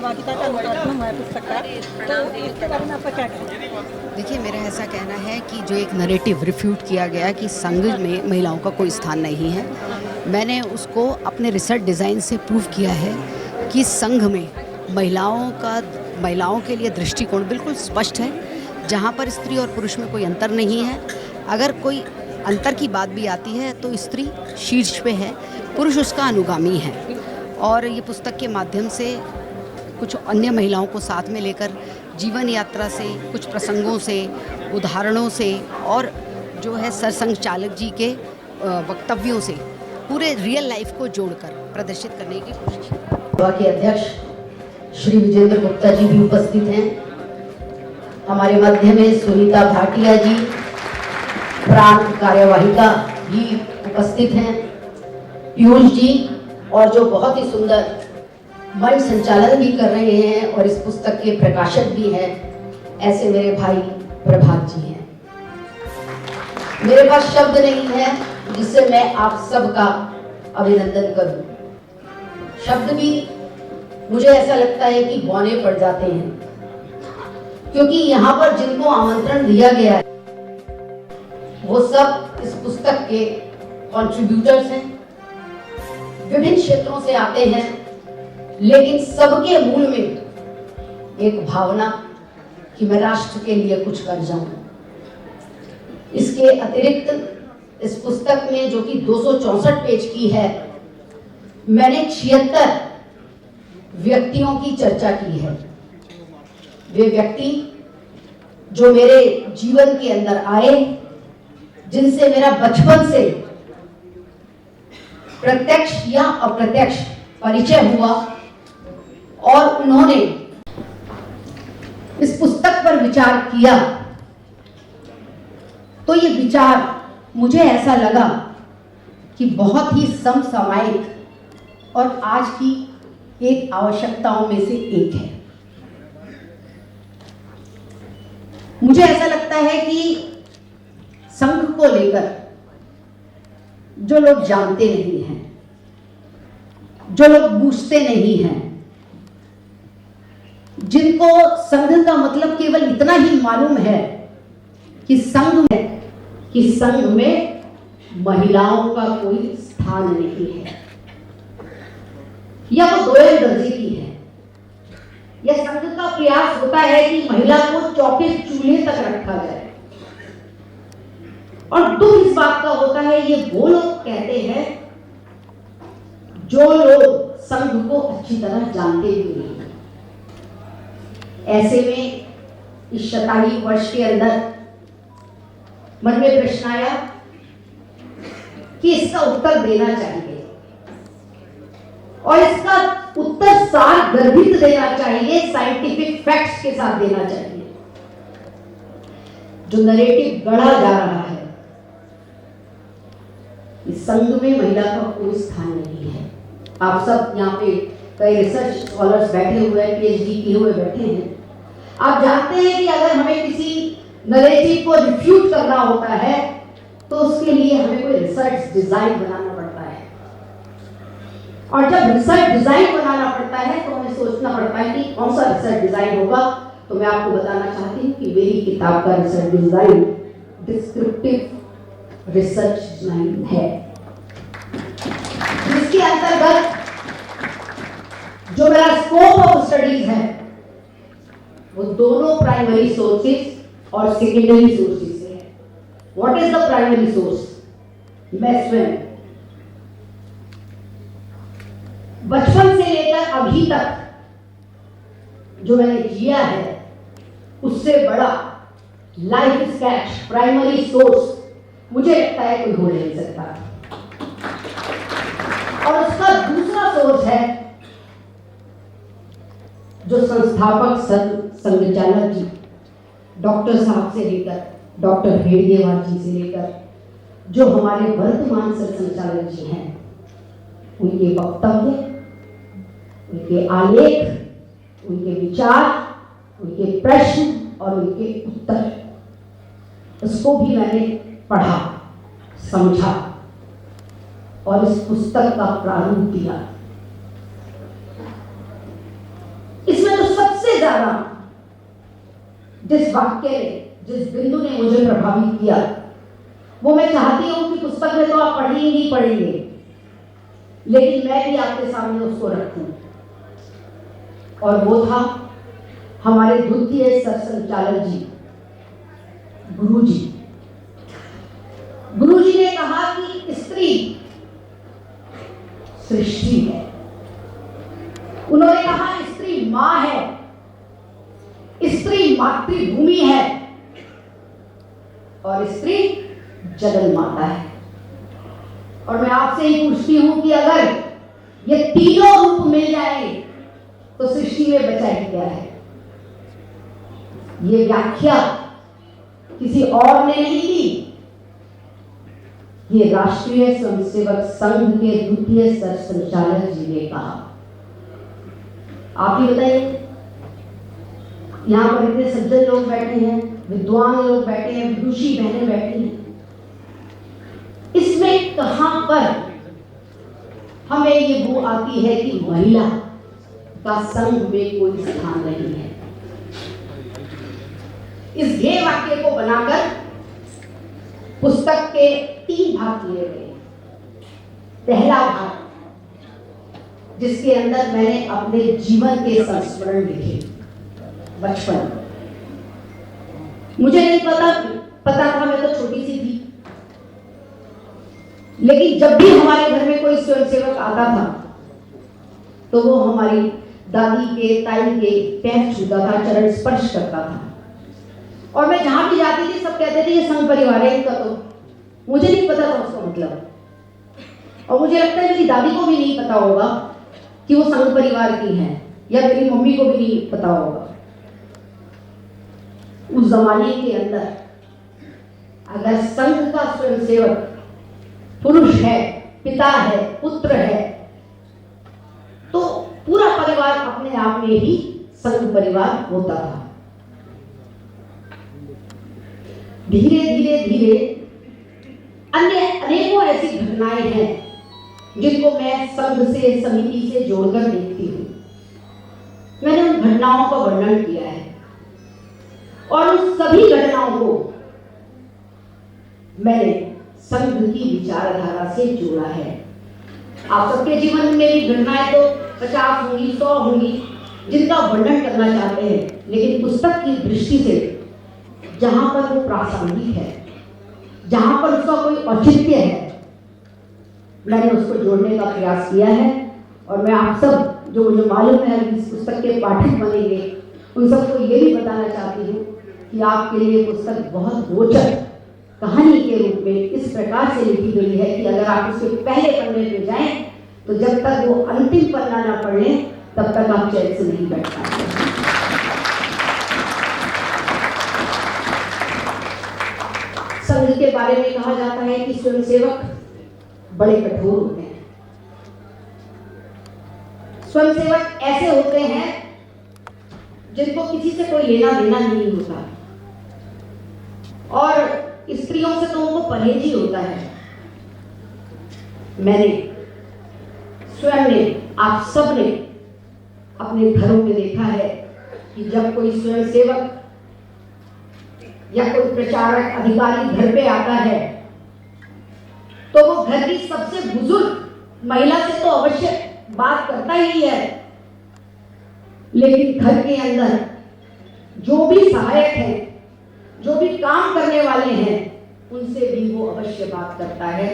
सहभागिता का लोकार्पण हुआ है पुस्तक का, तो इसके बारे में आपका क्या कहना है? देखिए, मेरा ऐसा कहना है कि जो एक नैरेटिव रिफ्यूट किया गया कि संघ में महिलाओं का कोई स्थान नहीं है, मैंने उसको अपने रिसर्च डिज़ाइन से प्रूव किया है कि संघ में महिलाओं के लिए दृष्टिकोण बिल्कुल स्पष्ट है, जहाँ पर स्त्री और पुरुष में कोई अंतर नहीं है। अगर कोई अंतर की बात भी आती है तो स्त्री शीर्ष पे है, पुरुष उसका अनुगामी है। और ये पुस्तक के माध्यम से कुछ अन्य महिलाओं को साथ में लेकर जीवन यात्रा से, कुछ प्रसंगों से, उदाहरणों से और जो है सरसंघ चालक जी के वक्तव्यों से पूरे रियल लाइफ को जोड़कर प्रदर्शित करने की कोशिश की। सभा के अध्यक्ष श्री विजेंद्र गुप्ता जी भी उपस्थित हैं। हमारे मध्य में सुनीता भाटिया जी, प्रांत कार्यवाहिका भी उपस्थित हैं, पीयूष जी, और जो बहुत ही सुंदर मंच संचालन भी कर रहे हैं और इस पुस्तक के प्रकाशक भी हैं, ऐसे मेरे भाई प्रभात जी हैं। मेरे पास शब्द नहीं है जिससे मैं आप सबका अभिनंदन करूं। शब्द भी मुझे ऐसा लगता है कि बौने पड़ जाते हैं, क्योंकि यहाँ पर जिनको आमंत्रण दिया गया है वो सब इस पुस्तक के कंट्रीब्यूटर्स हैं, विभिन्न क्षेत्रों से आते हैं, लेकिन सबके मूल में एक भावना कि मैं राष्ट्र के लिए कुछ कर जाऊं। इसके अतिरिक्त इस पुस्तक में, जो कि 264 पेज की है, मैंने 76 व्यक्तियों की चर्चा की है। वे व्यक्ति जो मेरे जीवन के अंदर आए, जिनसे मेरा बचपन से प्रत्यक्ष या अप्रत्यक्ष परिचय हुआ, और उन्होंने इस पुस्तक पर विचार किया, तो ये विचार मुझे ऐसा लगा कि बहुत ही समसामयिक और आज की एक आवश्यकताओं में से एक है। मुझे ऐसा लगता है कि संघ को लेकर जो लोग जानते नहीं हैं, जो लोग बूझते नहीं हैं, जिनको संघ का मतलब केवल इतना ही मालूम है कि संघ में महिलाओं का कोई स्थान नहीं है, या वो दोयम दर्जे की है, या संघ का प्रयास होता है कि महिला को चौके चूल्हे तक रखा जाए। और दुख इस बात का होता है, ये वो लोग कहते हैं जो लोग संघ को अच्छी तरह जानते भी नहीं। ऐसे में इस 47 वर्ष के अंदर मन में प्रश्न आया कि इसका उत्तर देना चाहिए, और इसका उत्तर सार गर्भित देना चाहिए, साइंटिफिक फैक्ट्स के साथ देना चाहिए। जो नरेटिव गढ़ा जा रहा है, इस संघ में महिला का कोई स्थान नहीं है। आप सब यहाँ पे कई रिसर्च स्कॉलर्स बैठे हुए हैं, पीएचडी किए हुए बैठे हैं। आप जानते हैं कि अगर हमें किसी नरेटिव को रिफ्यूट करना होता है तो उसके लिए हमें कोई रिसर्च डिजाइन बनाना पड़ता है, और जब रिसर्च डिजाइन बनाना पड़ता है तो हमें सोचना पड़ता है कि कौन सा रिसर्च डिजाइन होगा। तो मैं आपको बताना चाहती हूँ कि मेरी किताब का research design descriptive research design है, जिसके अंतर्गत जो मेरा स्कोप ऑफ स्टडीज है वो दोनों प्राइमरी सोर्सेज और सेकेंडरी सोर्सेज से है। What is the primary source? मैं स्वयं बचपन से लेकर अभी तक जो मैंने जिया है, उससे बड़ा लाइफ स्केच प्राइमरी सोर्स मुझे लगता है कोई हो नहीं सकता। और उसका दूसरा सोर्स है जो संस्थापक संघचालक जी, डॉक्टर साहब से लेकर डॉक्टर हेडगेवार जी से लेकर जो हमारे वर्तमान संचालक जी हैं, उनके वक्तव्य, उनके आलेख, उनके विचार, उनके प्रश्न और उनके उत्तर, उसको भी मैंने पढ़ा, समझा और इस पुस्तक का प्रारूप दिया। इस ज्यादा जिस वाक्य ने, जिस बिंदु ने मुझे प्रभावित किया, वो मैं चाहती हूं कि पुस्तक में तो आप पढ़ेंगे ही पढ़ेंगे, लेकिन मैं भी आपके सामने उसको रखूं। और वो था हमारे द्वितीय सरसंघचालक जी, गुरुजी। गुरुजी ने कहा कि स्त्री सृष्टि है। उन्होंने कहा स्त्री मां है, स्त्री मातृभूमि है और स्त्री जगन माता है। और मैं आपसे ही पूछती हूं कि अगर ये तीनों रूप मिल जाए तो सृष्टि में बचा ही क्या है? ये व्याख्या किसी और ने नहीं दी, ये राष्ट्रीय स्वयंसेवक संघ के द्वितीय सरसंघचालक जी ने कहा। आप ही बताइए, यहां पर इतने सज्जन लोग बैठे हैं, विद्वान लोग बैठे हैं, विदुषी बहनें बैठी हैं, इसमें कहां पर हमें ये वो आती है कि महिला का संघ में कोई स्थान नहीं है? इस ध्येय वाक्य को बनाकर पुस्तक के 3 भाग किए गए। पहला भाग जिसके अंदर मैंने अपने जीवन के संस्मरण लिखे, बचपन। मुझे नहीं पता था, मैं तो छोटी सी थी, लेकिन जब भी हमारे घर में कोई स्वयंसेवक आता था तो वो हमारी दादी के, ताई के पैर छूता था, चरण स्पर्श करता था। और मैं जहां भी जाती थी सब कहते थे ये संघ परिवार है इनका। तो मुझे नहीं पता था उसका मतलब, और मुझे लगता है मेरी दादी को भी नहीं पता होगा कि वो संघ परिवार की है, या मेरी मम्मी को भी नहीं पता होगा। उस जमाने के अंदर अगर संघ का स्वयंसेवक पुरुष है, पिता है, पुत्र है, तो पूरा परिवार अपने आप में ही संघ परिवार होता था। धीरे धीरे धीरे अन्य अनेकों ऐसी घटनाएं हैं जिनको मैं संघ से, समिति से जोड़कर देखती हूँ। मैंने उन घटनाओं का वर्णन किया है और उन सभी घटनाओं को मैंने संघ की विचारधारा से जोड़ा है। आप सबके जीवन में भी घटनाएं तो 50 होंगी, 100 होंगी जिनका वर्णन करना चाहते हैं, लेकिन पुस्तक की दृष्टि से जहां पर वो प्रासंगिक है, जहां पर उसका कोई औचित्य है, मैंने उसको जोड़ने का प्रयास किया है। और मैं आप सब जो मुझे मालूम है इस पुस्तक के पाठक बनेंगे, उन सबको ये भी बताना चाहती हूँ कि आपके लिए पुस्तक बहुत रोचक कहानी के रूप में इस प्रकार से लिखी गई है कि अगर आप उसके पहले पन्ने पे जाएं तो जब तक वो अंतिम पन्ना ना पढ़ लें तब तक आप चैन से नहीं बैठ पाएंगे। संघ के बारे में कहा जाता है कि स्वयंसेवक बड़े कठोर होते हैं। स्वयंसेवक ऐसे होते हैं जिनको किसी से कोई लेना देना नहीं होता, और स्त्रियों से तो उनको परहेज ही होता है। मैंने स्वयं ने, आप सब ने अपने घरों में देखा है कि जब कोई स्वयंसेवक या कोई प्रचारक अधिकारी घर पे आता है तो वो घर की सबसे बुजुर्ग महिला से तो अवश्य बात करता ही है, लेकिन घर के अंदर जो भी सहायक हैं, जो भी काम करने वाले हैं, उनसे भी वो अवश्य बात करता है।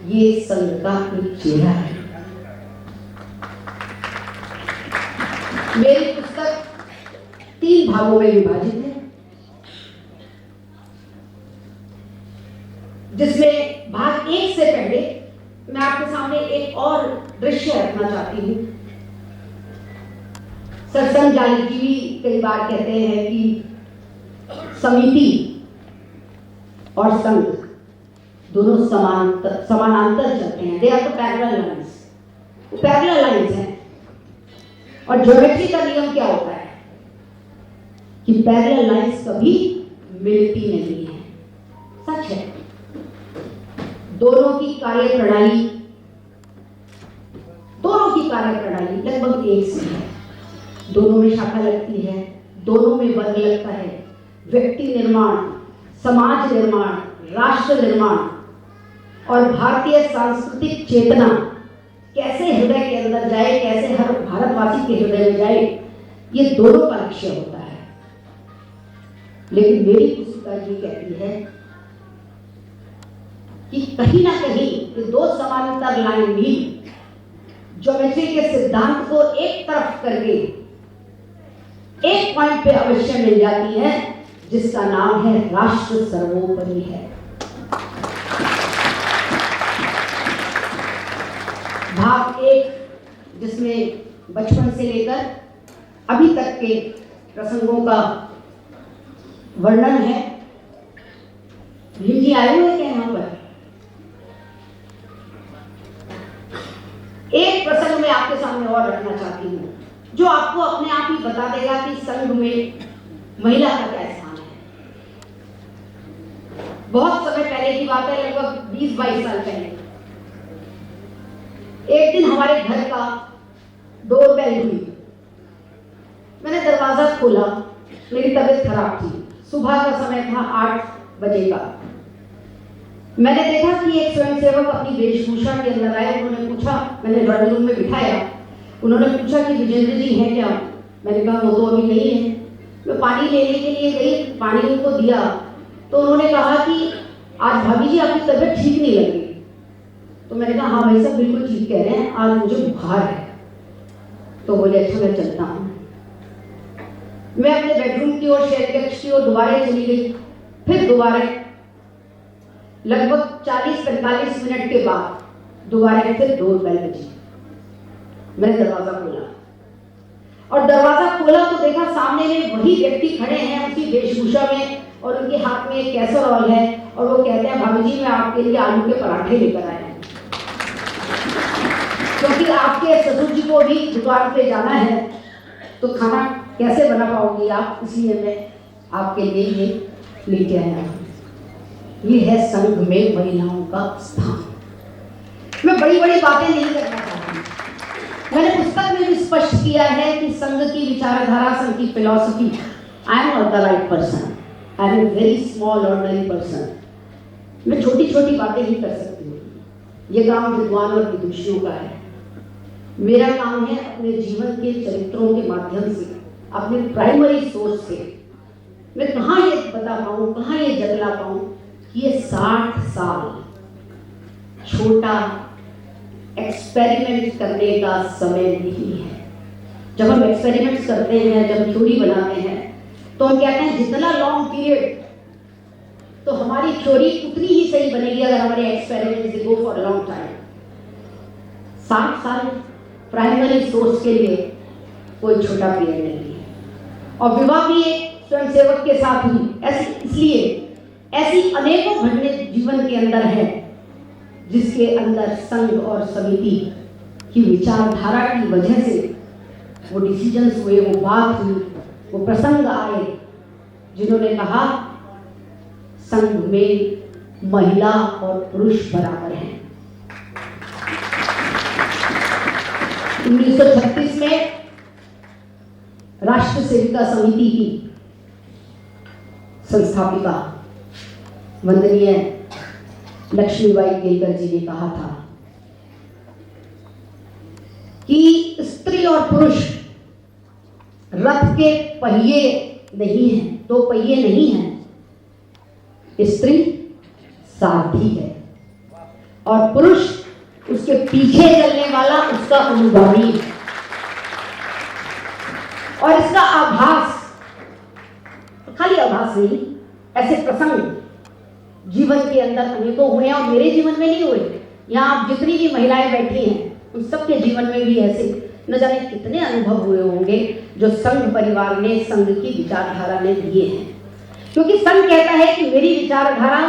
ये संघ का एक चेहरा है। मेरी पुस्तक 3 भागों में विभाजित है, जिसमें भाग 1 से पहले मैं आपके सामने एक और दृश्य रखना चाहती हूँ। सरसंघचालक जी भी कई बार कहते हैं कि समिति और संघ दोनों समानांतर चलते हैं। They are the parallel lines, parallel lines हैं। और ज्योमेट्री का नियम क्या होता है कि पैरेलल लाइंस कभी मिलती नहीं है। सच है, दोनों की कार्यप्रणाली लगभग एक सी है। दोनों में शाखा लगती है, दोनों में वर्ग लगता है। व्यक्ति निर्माण, समाज निर्माण, राष्ट्र निर्माण और भारतीय सांस्कृतिक चेतना कैसे हृदय के अंदर जाए, कैसे हर भारतवासी के हृदय में जाए, ये दोनों का लक्ष्य होता है। लेकिन मेरी पुस्तिका ये कहती है कि कहीं ना कहीं ये दो समानांतर लाइन भी ज्योमेट्री के सिद्धांत को एक तरफ करके एक पॉइंट पे अवश्य मिल जाती है, जिसका नाम है राष्ट्र सर्वोपरि है। भाग 1, जिसमें बचपन से लेकर अभी तक के प्रसंगों का वर्णन है। जी आए हुए क्या यहाँ पर? एक प्रसंग मैं आपके सामने और रखना चाहती हूँ, जो आपको अपने आप ही बता देगा कि संघ में महिला का क्या स्थान है। बहुत समय पहले की बात है, लगभग 20-22 साल पहले। एक दिन हमारे घर का डोरबेल हुई। मैंने दरवाजा खोला, मेरी तबीयत खराब थी, सुबह का समय था, 8 बजे का। मैंने देखा कि एक स्वयंसेवक अपनी वेशभूषा के अंदर आए। उन्होंने पूछा, मैंने ड्राइंग रूम में बिठाया, उन्होंने पूछा कि विजेंद्र जी हैं क्या? मैंने कहा वो तो अभी नहीं है। मैं पानी लेने के लिए गई, पानी उनको दिया तो उन्होंने कहा कि आज भाभी जी आपकी तबीयत ठीक नहीं लग रही। तो मैंने कहा हाँ भाई साहब बिल्कुल ठीक कह रहे हैं, आज मुझे बुखार है। तो बोले अच्छा मैं चलता हूँ। मैं अपने बेडरूम की ओर, शेयर कक्ष की ओर दोबारा चली गई। फिर दोबारा लगभग 40-45 मिनट के बाद दोबारा फिर डोरबेल बजी। मैंने दरवाजा खोला और दरवाजा खोला तो देखा सामने में वही व्यक्ति खड़े हैं उसी वेशभूषा में, और उनके हाथ में एक कैसरोल है और वो कहते हैं भाभी जी मैं आपके लिए आलू के पराठे लेकर आया हूं, क्योंकि आपके ससुर जी को भी दुकान पे जाना है तो खाना कैसे बना पाओगी आप, इसलिए मैं आपके लिए ये लेके आया हूँ। ये है संघ में महिलाओं का स्थान। मैं बड़ी बड़ी बातें नहीं करना चाहती। मैंने पुस्तक में भी स्पष्ट किया है कि संघ की विचारधारा, संघ की philosophy, I am not the right person, I am a very small ordinary person. मैं छोटी छोटी बातें ही कर सकती हूँ। ये काम विद्वान और विदुषियों का है। मेरा काम है अपने जीवन के चरित्रों के माध्यम से, अपने प्राइमरी सोर्स से मैं कहाँ ये बता पाऊँ, कहाँ ये जतला पाऊँ कि ये 60 साल छोटा एक्सपेरिमेंट करने का समय नहीं है। जब हम एक्सपेरिमेंट्स करते हैं, जब थ्योरी बनाते हैं, तो हम कहते हैं जितना लॉन्ग पीरियड, तो हमारी थ्योरी उतनी ही सही बनेगी अगर हमारे experiments go for long time. 60 साल प्राइमरी सोर्स के लिए कोई छोटा पीरियड नहीं है। और विवाह भी एक स्वयंसेवक के साथ हुई, इसलिए ऐसी अनेकों घटने जीवन के अंदर है जिसके अंदर संघ और समिति की विचारधारा की वजह से वो डिसीजंस हुए, वो बात हुई, वो प्रसंग आए जिन्होंने कहा संघ में महिला और पुरुष बराबर हैं। 1936 में राष्ट्र सेविका समिति की संस्थापिका वंदनीय लक्ष्मीबाई केलकर जी ने कहा था कि स्त्री और पुरुष रथ के पहिए नहीं हैं, 2 पहिए नहीं हैं। स्त्री सारथी है और पुरुष उसके पीछे चलने वाला, उसका अनुगामी है। और इसका आभास, खाली आभास नहीं, ऐसे प्रसंग जीवन के अंदर अनेकों हुए हैं और मेरे जीवन में नहीं हुए। यहाँ आप जितनी भी महिलाएं बैठी हैं उन सबके जीवन में भी ऐसे न जाने कितने अनुभव हुए होंगे जो संघ परिवार ने, संघ की विचारधारा ने दिए हैं। क्योंकि संघ कहता है कि मेरी विचारधारा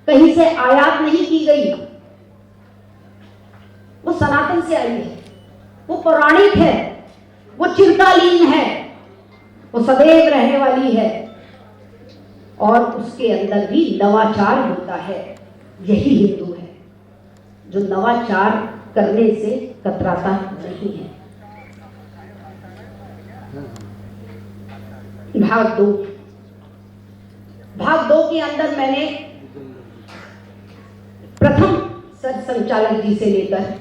कहीं से आयात नहीं की गई, वो सनातन से आई है, वो पौराणिक है, वो चिरकालीन है, वो सदैव रहने वाली है और उसके अंदर भी नवाचार होता है। यही हेतु है जो नवाचार करने से कतराता नहीं है। भाग 2। भाग 2 के अंदर मैंने प्रथम सर संचालक जी से लेकर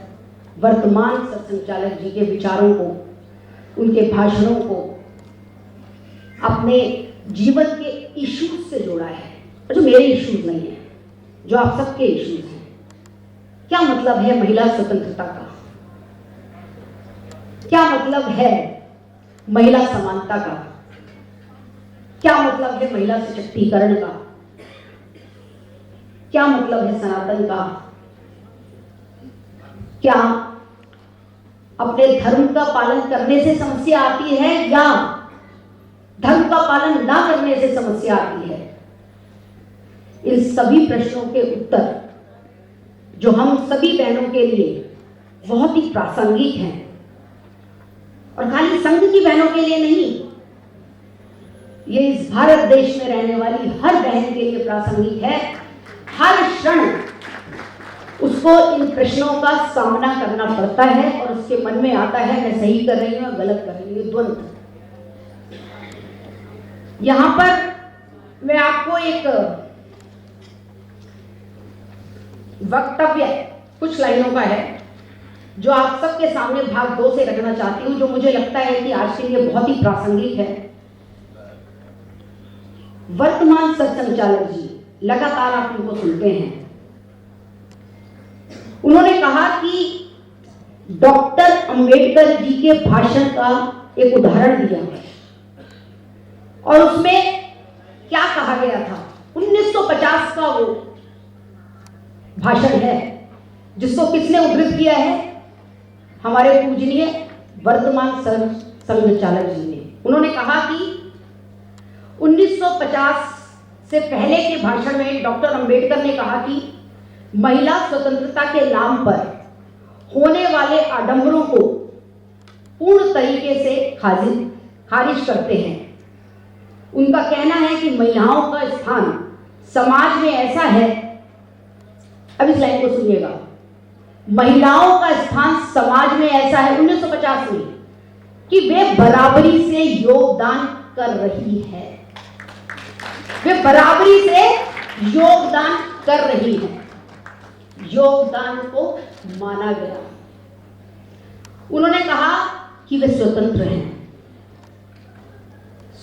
वर्तमान सर संचालक जी के विचारों को, उनके भाषणों को अपने जीवन के इश्यूज से जोड़ा है, जो मेरे इश्यूज नहीं है, जो आप सबके इश्यूज हैं। क्या मतलब है महिला स्वतंत्रता का? क्या मतलब है महिला समानता का? क्या मतलब है महिला सशक्तिकरण का? क्या मतलब है सनातन का? क्या अपने धर्म का पालन करने से समस्या आती है या धर्म का पालन ना करने से समस्या आती है? इन सभी प्रश्नों के उत्तर जो हम सभी बहनों के लिए बहुत ही प्रासंगिक हैं, और खाली संघ की बहनों के लिए नहीं, ये इस भारत देश में रहने वाली हर बहन के लिए प्रासंगिक है। हर क्षण उसको इन प्रश्नों का सामना करना पड़ता है और उसके मन में आता है मैं सही कर रही हूँ, गलत कर रही हूँ, द्वंद्व। यहां पर मैं आपको एक वक्तव्य कुछ लाइनों का है जो आप सबके सामने भाग 2 से रखना चाहती हूं, जो मुझे लगता है कि आज के लिए बहुत ही प्रासंगिक है। वर्तमान सर संचालक जी, लगातार आप उनको सुनते हैं, उन्होंने कहा कि डॉक्टर अंबेडकर जी के भाषण का एक उदाहरण दिया और उसमें क्या कहा गया था। 1950 का वो भाषण है जिसको किसने उद्धृत किया है? हमारे पूजनीय वर्तमान सर संघचालक जी ने। उन्होंने कहा कि 1950 से पहले के भाषण में डॉक्टर अंबेडकर ने कहा कि महिला स्वतंत्रता के नाम पर होने वाले आडंबरों को पूर्ण तरीके से खारिज करते हैं। उनका कहना है कि महिलाओं का स्थान समाज में ऐसा है, अब इस लाइन को सुनिएगा, महिलाओं का स्थान समाज में ऐसा है 1950 में कि वे बराबरी से योगदान कर रही है। वे बराबरी से योगदान कर रही है। योगदान को माना गया। उन्होंने कहा कि वे स्वतंत्र हैं।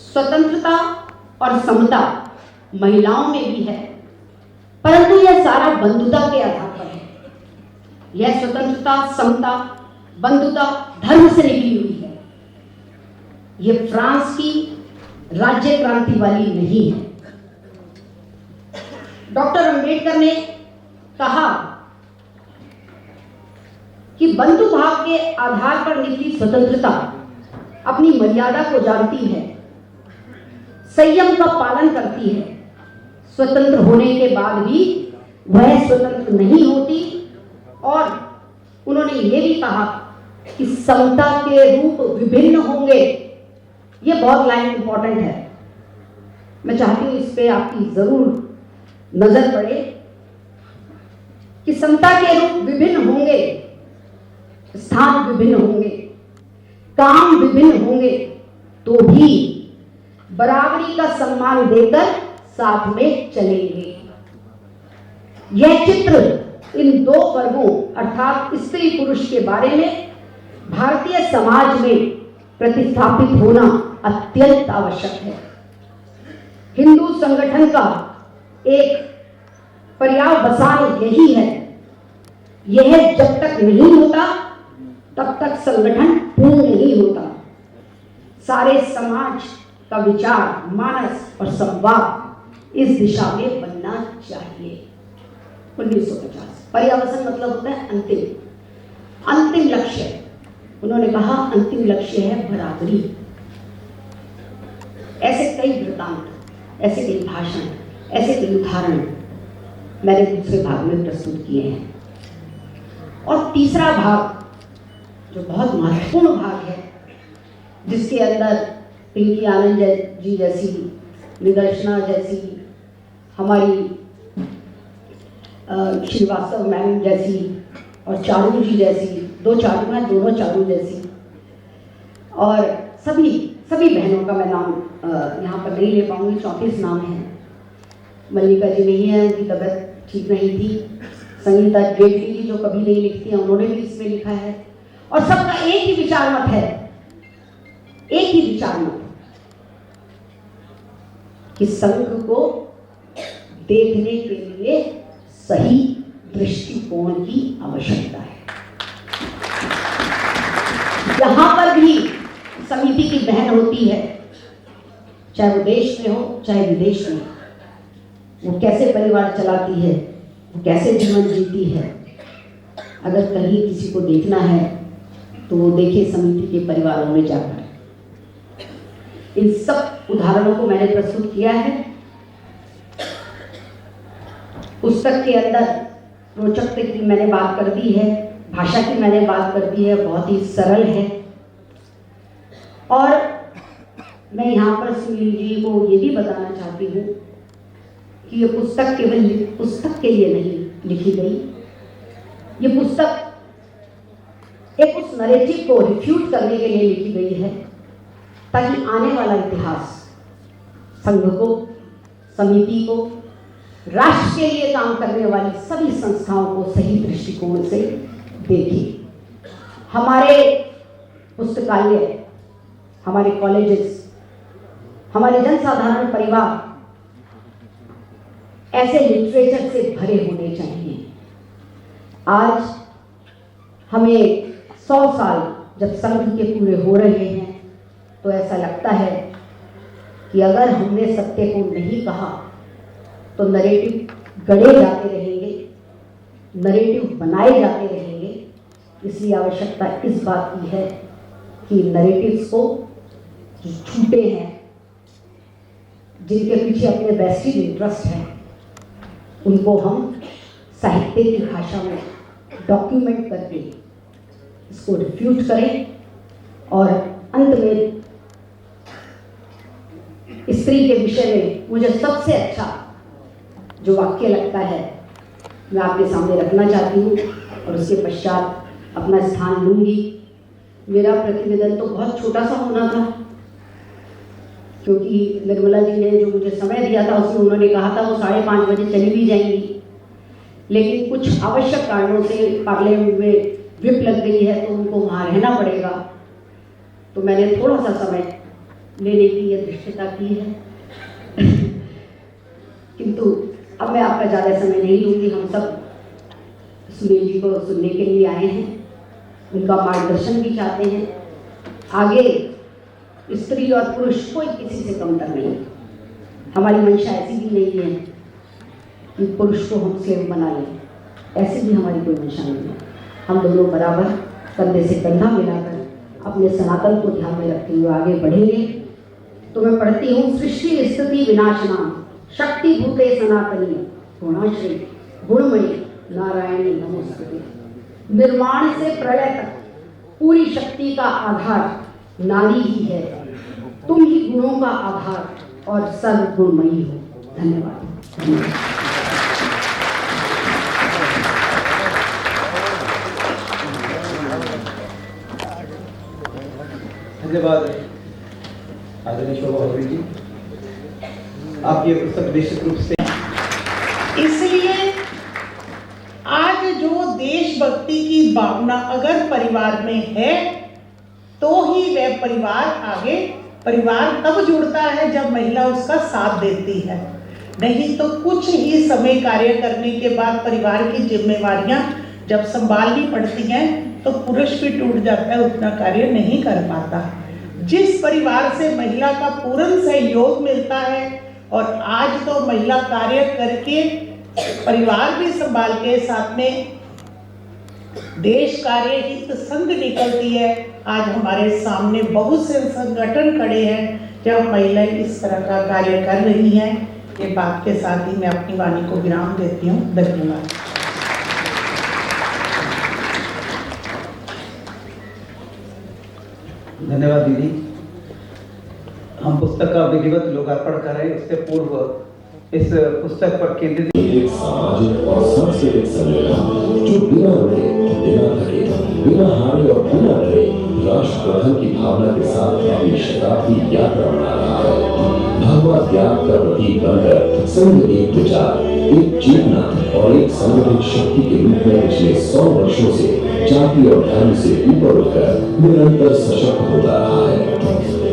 स्वतंत्रता और समता महिलाओं में भी है, परंतु यह सारा बंधुता के आधार पर है। यह स्वतंत्रता, समता, बंधुता धर्म से निकली हुई है। यह फ्रांस की राज्य क्रांति वाली नहीं है। डॉक्टर अंबेडकर ने कहा कि बंधु भाव के आधार पर निकली स्वतंत्रता अपनी मर्यादा को जानती है, संयम का पालन करती है। स्वतंत्र होने के बाद भी वह स्वतंत्र नहीं होती। और उन्होंने ये भी कहा कि समता के रूप विभिन्न होंगे। ये बहुत लाइन इंपॉर्टेंट है, मैं चाहती हूं इस पे आपकी जरूर नजर पड़े कि समता के रूप विभिन्न होंगे, स्थान विभिन्न होंगे, काम विभिन्न होंगे, तो भी बराबरी का सम्मान देकर साथ में चलेंगे। यह चित्र इन दो वर्गों अर्थात स्त्री पुरुष के बारे में भारतीय समाज में प्रतिस्थापित होना अत्यंत आवश्यक है। हिंदू संगठन का एक पर्यावसान यही है। यह जब तक नहीं होता तब तक संगठन पूर्ण नहीं होता। सारे समाज का विचार, मानस और संवाद इस दिशा में बनना चाहिए। 1950 पर्यावसान मतलब होता है अंतिम लक्ष्य। उन्होंने कहा अंतिम लक्ष्य है बराबरी। ऐसे कई वृत्तांत, ऐसे कई भाषण, ऐसे कई उदाहरण मैंने दूसरे भाग में प्रस्तुत किए हैं। और तीसरा भाग जो बहुत महत्वपूर्ण भाग है, जिसके अंदर पिंकी आनंद जी जैसी, निदर्शना जैसी, हमारी श्रीवास्तव मैम जैसी और चारू जी जैसी, दो चारू हैं, दोनों चारू जैसी, और सभी बहनों का मैं नाम यहाँ पर नहीं ले पाऊंगी, 34 नाम हैं। मल्लिका जी नहीं है, उनकी तबीयत ठीक नहीं थी। संगीता जेटली जी जो कभी नहीं लिखती हैं, उन्होंने भी इसमें लिखा है। और सबका एक ही विचार मत है, एक ही विचार मत कि संघ को देखने के लिए सही दृष्टिकोण की आवश्यकता है। जहां पर भी समिति की बहन होती है, चाहे वो देश में हो चाहे विदेश में, वो कैसे परिवार चलाती है, वो कैसे जीवन जीती है, अगर कहीं किसी को देखना है तो वो देखे समिति के परिवारों में जाकर। इन सब उदाहरणों को मैंने प्रस्तुत किया है। पुस्तक के अंदर रोचकता की मैंने बात कर दी है, भाषा की मैंने बात कर दी है, बहुत ही सरल है। और मैं यहाँ पर सुनील जी को ये भी बताना चाहती हूँ कि ये पुस्तक केवल पुस्तक के लिए नहीं लिखी गई, ये पुस्तक एक उस नैरेटिव को रिफ्यूट करने के लिए लिखी गई है ताकि आने वाला इतिहास संघ को, समिति को, राष्ट्र के लिए काम करने वाली सभी संस्थाओं को सही दृष्टिकोण से देखें। हमारे पुस्तकालय, हमारे कॉलेजेस, हमारे जनसाधारण परिवार ऐसे लिटरेचर से भरे होने चाहिए। आज हमें 100 साल जब संघ के पूरे हो रहे हैं तो ऐसा लगता है कि अगर हमने सत्य को नहीं कहा तो नैरेटिव गढ़े जाते रहेंगे, नैरेटिव बनाए जाते रहेंगे। इसलिए आवश्यकता इस बात की है कि नैरेटिव्स को जो छूटे हैं, जिनके पीछे अपने वेस्टेड इंटरेस्ट है, उनको हम साहित्य की भाषा में डॉक्यूमेंट करके इसको रिफ्यूट करें। और अंत में स्त्री के विषय में मुझे सबसे अच्छा जो वाक्य लगता है मैं आपके सामने रखना चाहती हूँ और उसके पश्चात अपना स्थान लूँगी। मेरा प्रतिवेदन तो बहुत छोटा सा होना था, क्योंकि निर्मला जी ने जो मुझे समय दिया था उसमें उन्होंने कहा था वो 5:30 बजे चली भी जाएंगी, लेकिन कुछ आवश्यक कारणों से पार्लियामेंट में व्हिप लग गई है तो उनको वहाँ रहना पड़ेगा। तो मैंने थोड़ा सा समय लेने की यह धृष्टता की है किंतु अब मैं आपका ज़्यादा समय नहीं लूँगी। हम सब सुनील जी को सुनने के लिए आए हैं, उनका मार्गदर्शन भी चाहते हैं। आगे स्त्री और पुरुष कोई किसी से कमतर नहीं, हमारी मंशा ऐसी भी नहीं है कि पुरुष को हम स्लेव बना लें, ऐसी भी हमारी कोई मंशा नहीं है। हम दोनों बराबर कंधे से कंधा मिलाकर अपने सनातन को ध्यान में रखते हुए आगे बढ़ेंगे। तो मैं पढ़ती हूँ, सृष्टि स्थिति विनाशनाम शक्ति भूते सनातनी गुणाश्री गुणमयी नारायणी नमोस्तुते। निर्माण से प्रलय तक पूरी शक्ति का आधार नारी ही है, तुम ही गुणों का आधार और सर्व गुणमयी हो। धन्यवाद। धन्यवाद आदरणीय शोभा भाभी जी, आप ये पुस्तक निश्चित रूप से, इसलिए आज जो देशभक्ति की भावना अगर परिवार में है तो ही वह परिवार तब जुड़ता है जब महिला उसका साथ देती है। नहीं तो कुछ ही समय कार्य करने के बाद परिवार की जिम्मेवारियां जब संभालनी पड़ती हैं तो पुरुष भी टूट जाता है, उतना कार्य नहीं कर पाता। जिस परिवार से महिला का पूर्ण सहयोग मिलता है, और आज तो महिला कार्य करके परिवार भी संभाल के साथ में देश कार्य हित संघ निकलती है। आज हमारे सामने बहुत से संगठन खड़े हैं जब महिलाएं इस तरह का कार्य कर रही हैं। ये बात के साथ ही मैं अपनी वाणी को विराम देती हूँ। धन्यवाद। धन्यवाद दीदी। हम पुस्तक का विधिवत लोकार्पण कर रहे हैं, उससे पूर्व इस पुस्तक पर केंद्रित एक सामाजिक और सांस्कृतिक सम्मेलन जो बिना रुके, बिना थके, बिना हारे और बिना डरे राष्ट्र प्रथम की भावना के साथ अपनी शताब्दी यात्रा मना रहा है। भगवा त्याग का प्रतीक बनकर संघ एक विचार, एक चेतना और एक संगठित शक्ति के रूप में पिछले 100 वर्षों से जाति और धर्म से ऊपर उठकर निरंतर सशक्त होता रहा है।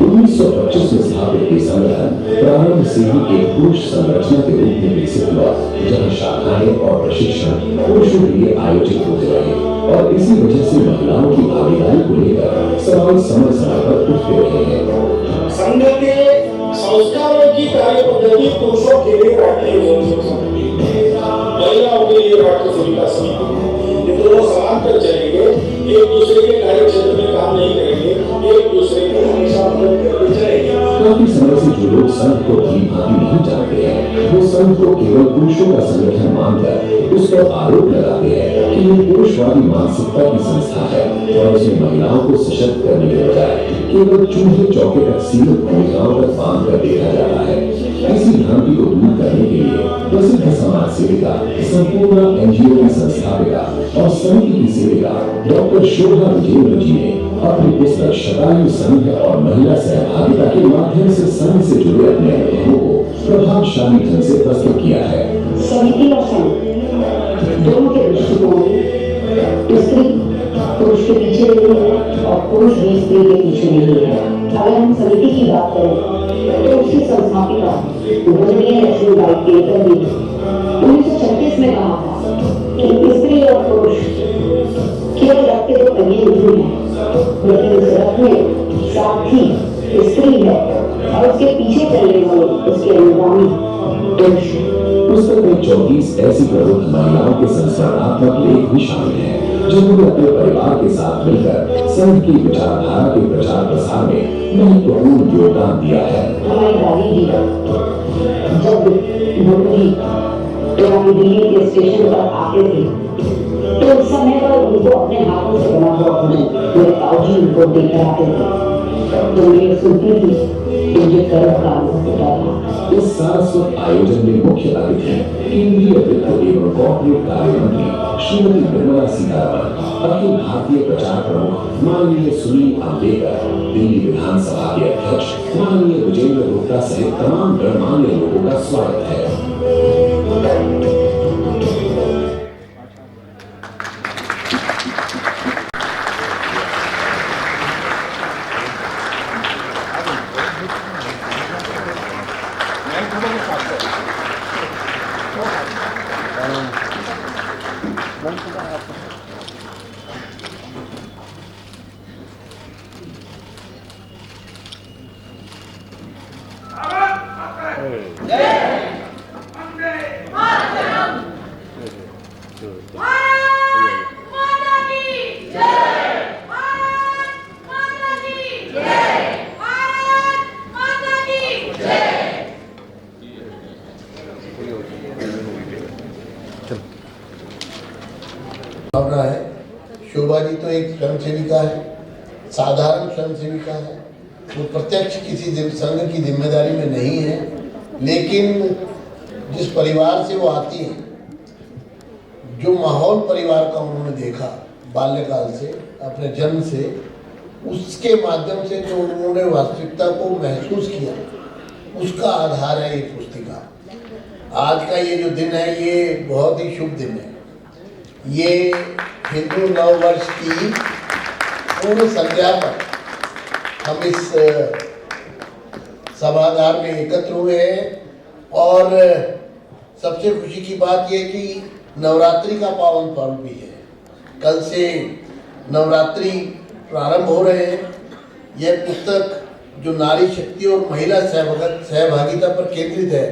1925 में स्थापित ये संगठन प्रारंभ से ही एक पुरुष संरचना के रूप में विकसित हुआ, जहां शाखाएं और प्रशिक्षण पुरुषों के लिए आयोजित होते रहे और इसी वजह से महिलाओं की भागीदारी को लेकर सवाल समय समय पर उठते रहे हैं। संघ के संस्कारों की कार्य पद्धति पुरुषों के लिए राष्ट्रीय महिलाओं के लिए राष्ट्रीय सेविका समिति, ये दोनों समांतर चलेंगे, एक दूसरे के कार्य क्षेत्र में काम नहीं करेंगे, एक दूसरे को हमेशा मदद करते चलेंगे। काफी समय से जो लोग संघ को भली भांति नहीं जानते हैं, वो संघ को केवल पुरुषों का संगठन मानकर उस पर आरोप लगाते हैं कि ये पुरुषवादी मानसिकता की संस्था है और इसमें महिलाओं को सशक्त करने के बजाय केवल चूल्हे चौके तक सीमित भूमिकाओं तक बांध कर देखा जाता है। इसी भ्रांति को दूर करने के लिए प्रसिद्ध समाज सेविका, संपूर्ण एनजीओ की संस्थापिका और समिति की सेविका डॉक्टर शोभा विजेंद्र जी ने अपनी पुस्तक शतायु संघ और महिला सहभागिता के माध्यम से संघ से जुड़े अपने अनुभवों को प्रभावशाली ढंग से प्रस्तुत किया है। समिति और संघ दोनों के दृष्टिकोण स्त्री पुरुष के पीछे नहीं है और पुरुष भी स्त्री के पीछे नहीं है। अगर हम समिति की बात करें तो उसकी संस्थापिका वंदनीय लक्ष्मीबाई केलकर ने 1936 में कहा था कि स्त्री और पुरुष केवल रक्त के दो पहिए नहीं है, लेकिन उस रथ में सारथी स्त्री है और उसके पीछे चलने वाले उसके अनुगामी पुरुष। पुस्तक में 34 ऐसी प्रमुख महिलाओं के संस्कारात्मक लेख भी शामिल हैं, जिन्होंने अपने परिवार के साथ मिलकर संघ की विचारधारा के प्रचार प्रसार में महत्वपूर्ण योगदान दिया है। हमारी दादी जी जब मुंबई पुरानी दिल्ली के स्टेशन पर आते थे तो उस समय पर उनको अपने हाथों से बना हुआ भोजन मेरे ताऊजी उनको देकर आते थे, तो मैं सुनती थी मुझे गर्व का अनुभव होता था। इस सारस्वत आयोजन में मुख्य अतिथि केंद्रीय वित्त एवं कॉर्पोरेट कार्य मंत्री श्रीमती निर्मला सीतारमण, अखिल भारतीय प्रचार प्रमुख माननीय सुनील अम्बेकर, दिल्ली विधानसभा के अध्यक्ष माननीय विजेंद्र गुप्ता सहित तमाम गणमान्य लोगों का स्वागत है। भावना है। शोभा जी तो एक स्वयं सेविका है, साधारण स्वयं सेविका है, वो प्रत्यक्ष किसी संघ की जिम्मेदारी में नहीं है, लेकिन जिस परिवार से वो आती है, जो माहौल परिवार का उन्होंने देखा बाल्यकाल से, अपने जन्म से, उसके माध्यम से जो उन्होंने वास्तविकता को महसूस किया, उसका आधार है ये पुस्तिका। आज का ये जो दिन है ये बहुत ही शुभ दिन है। ये हिंदू नव वर्ष की पूर्व संध्या पर हम इस सभागार में एकत्र हुए हैं और सबसे खुशी की बात यह कि नवरात्रि का पावन पर्व भी है। कल से नवरात्रि प्रारंभ हो रहे हैं। यह पुस्तक जो नारी शक्ति और महिला सहभागिता पर केंद्रित है,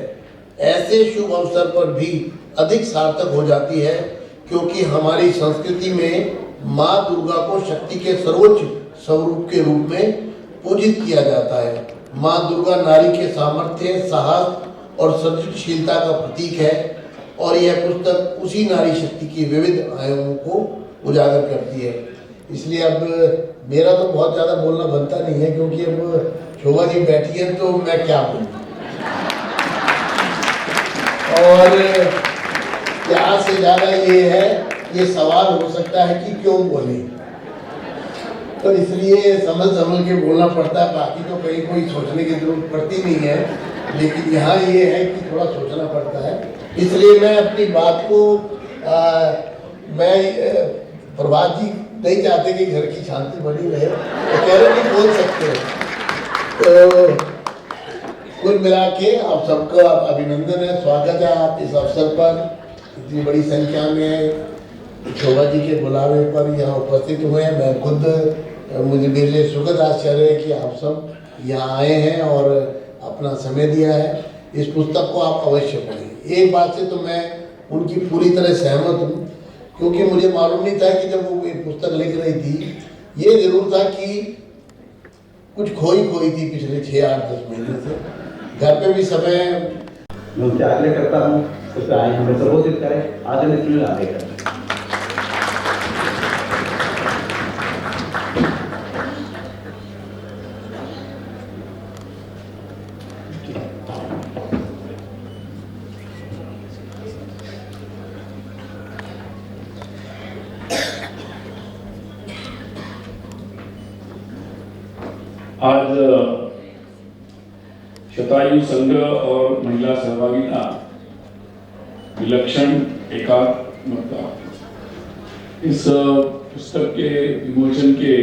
ऐसे शुभ अवसर पर भी अधिक सार्थक हो जाती है, क्योंकि हमारी संस्कृति में माँ दुर्गा को शक्ति के सर्वोच्च स्वरूप के रूप में पूजित किया जाता है। माँ दुर्गा नारी के सामर्थ्य, साहस और सृजनशीलता का प्रतीक है और यह पुस्तक उसी नारी शक्ति की विविध आयामों को उजागर करती है। इसलिए अब मेरा तो बहुत ज़्यादा बोलना बनता नहीं है, क्योंकि अब शोभा जी बैठी है तो मैं क्या बोलूँ। और क्या से ज़्यादा ये है, ये सवाल हो सकता है कि क्यों बोले। तो इसलिए संभल के बोलना पड़ता है, बाकी तो कहीं कोई सोचने की जरूरत पड़ती नहीं है, लेकिन यहाँ ये है कि थोड़ा सोचना पड़ता है। इसलिए मैं अपनी बात को प्रभात जी नहीं चाहते कि घर की शांति बनी रहे, तो कह रहे नहीं बोल सकते। तो कुल मिला के आप सबका अभिनंदन है, स्वागत है आप इस अवसर पर इतनी बड़ी संख्या में शोभा जी के बुलावे पर यहाँ उपस्थित हुए हैं। मैं खुद मुझे मेरे लिए सुखद आश्चर्य है कि आप सब यहाँ आए हैं और अपना समय दिया है। इस पुस्तक को आप अवश्य पढ़ें। एक बात से तो मैं उनकी पूरी तरह सहमत हूँ, क्योंकि मुझे मालूम नहीं था कि जब वो ये पुस्तक लिख रही थी, ये जरूर था कि कुछ खोई थी पिछले 6-8-10 महीने से। घर पे भी समय मैं उनसे आग्रह करता हूँ उसे आए हमें संबोधित करें। आदरणीय सुनील आगे करें। आज शतायु संघ और महिला सहभागिता विलक्षण एकात्मकता, इस पुस्तक के विमोचन के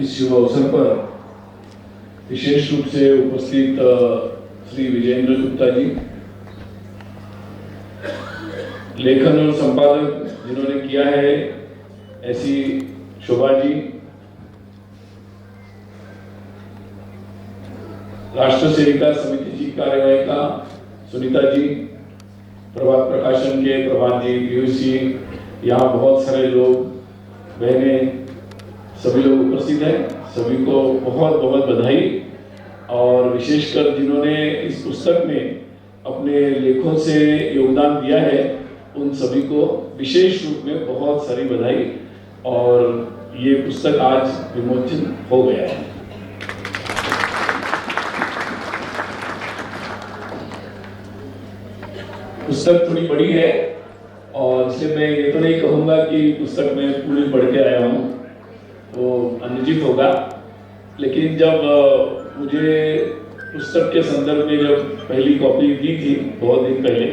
इस शुभ अवसर पर विशेष रूप से उपस्थित श्री विजेंद्र गुप्ता जी, लेखन और संपादक जिन्होंने किया है ऐसी शोभा जी, राष्ट्र सेविका समिति जी कार्यवाहिका सुनीता जी, प्रभात प्रकाशन के प्रभात जी, पीयूष जी, यहाँ बहुत सारे लोग, बहनें, सभी लोग उपस्थित हैं। सभी को बहुत बहुत बधाई। और विशेषकर जिन्होंने इस पुस्तक में अपने लेखों से योगदान दिया है, उन सभी को विशेष रूप में बहुत सारी बधाई। और ये पुस्तक आज विमोचन हो गया है। पुस्तक थोड़ी बड़ी है और इसलिए मैं ये तो नहीं कहूँगा कि पुस्तक में पूरी पढ़ के आया हूँ, वो अनुचित होगा। लेकिन जब मुझे पुस्तक के संदर्भ में जब पहली कॉपी दी थी बहुत दिन पहले,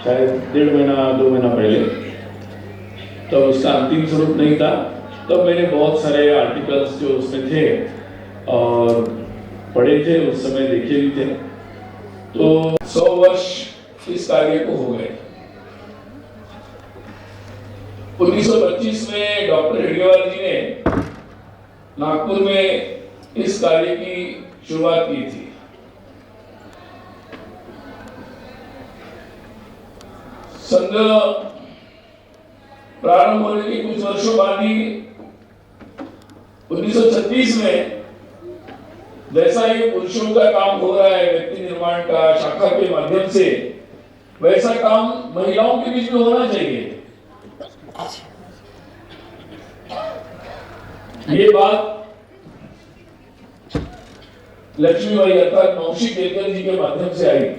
शायद 1.5 महीना 2 महीना पहले, तब तो उसका अंतिम स्वरूप नहीं था। तब मैंने बहुत सारे आर्टिकल्स जो उसमें थे और पढ़े थे, उस समय देखे भी थे। तो 100 वर्ष इस कार्य को हो गए। 1925 में डॉक्टर हेडगेवार जी ने नागपुर में इस कार्य की शुरुआत की थी। संघ प्रारंभ होने के कुछ वर्षों बाद ही 1936 में जैसा ये पुरुषों का काम हो रहा है व्यक्ति निर्माण का शाखा के माध्यम से, वैसा काम महिलाओं के बीच में होना चाहिए। ये बात लक्ष्मीबाई अर्थात मौसी केलकर जी के माध्यम से आई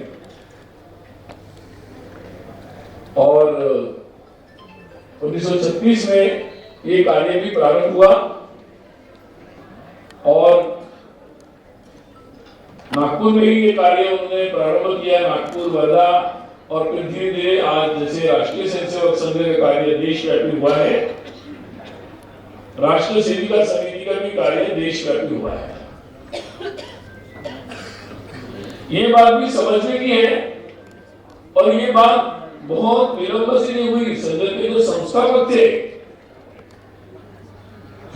और 1936 में ये कार्य भी प्रारंभ हुआ और नागपुर में ही ये कार्य उन्होंने प्रारंभ किया। नागपुर, वर्धा और फिर धीरे धीरे आज जैसे राष्ट्रीय स्वयंसेवक संघ का कार्य देशव्यापी हुआ है, राष्ट्र सेविका समिति का भी कार्य देशव्यापी हुआ है। ये बात भी समझने की है और ये बात बहुत विलंब से नहीं हुई। संघ के जो संस्थापक थे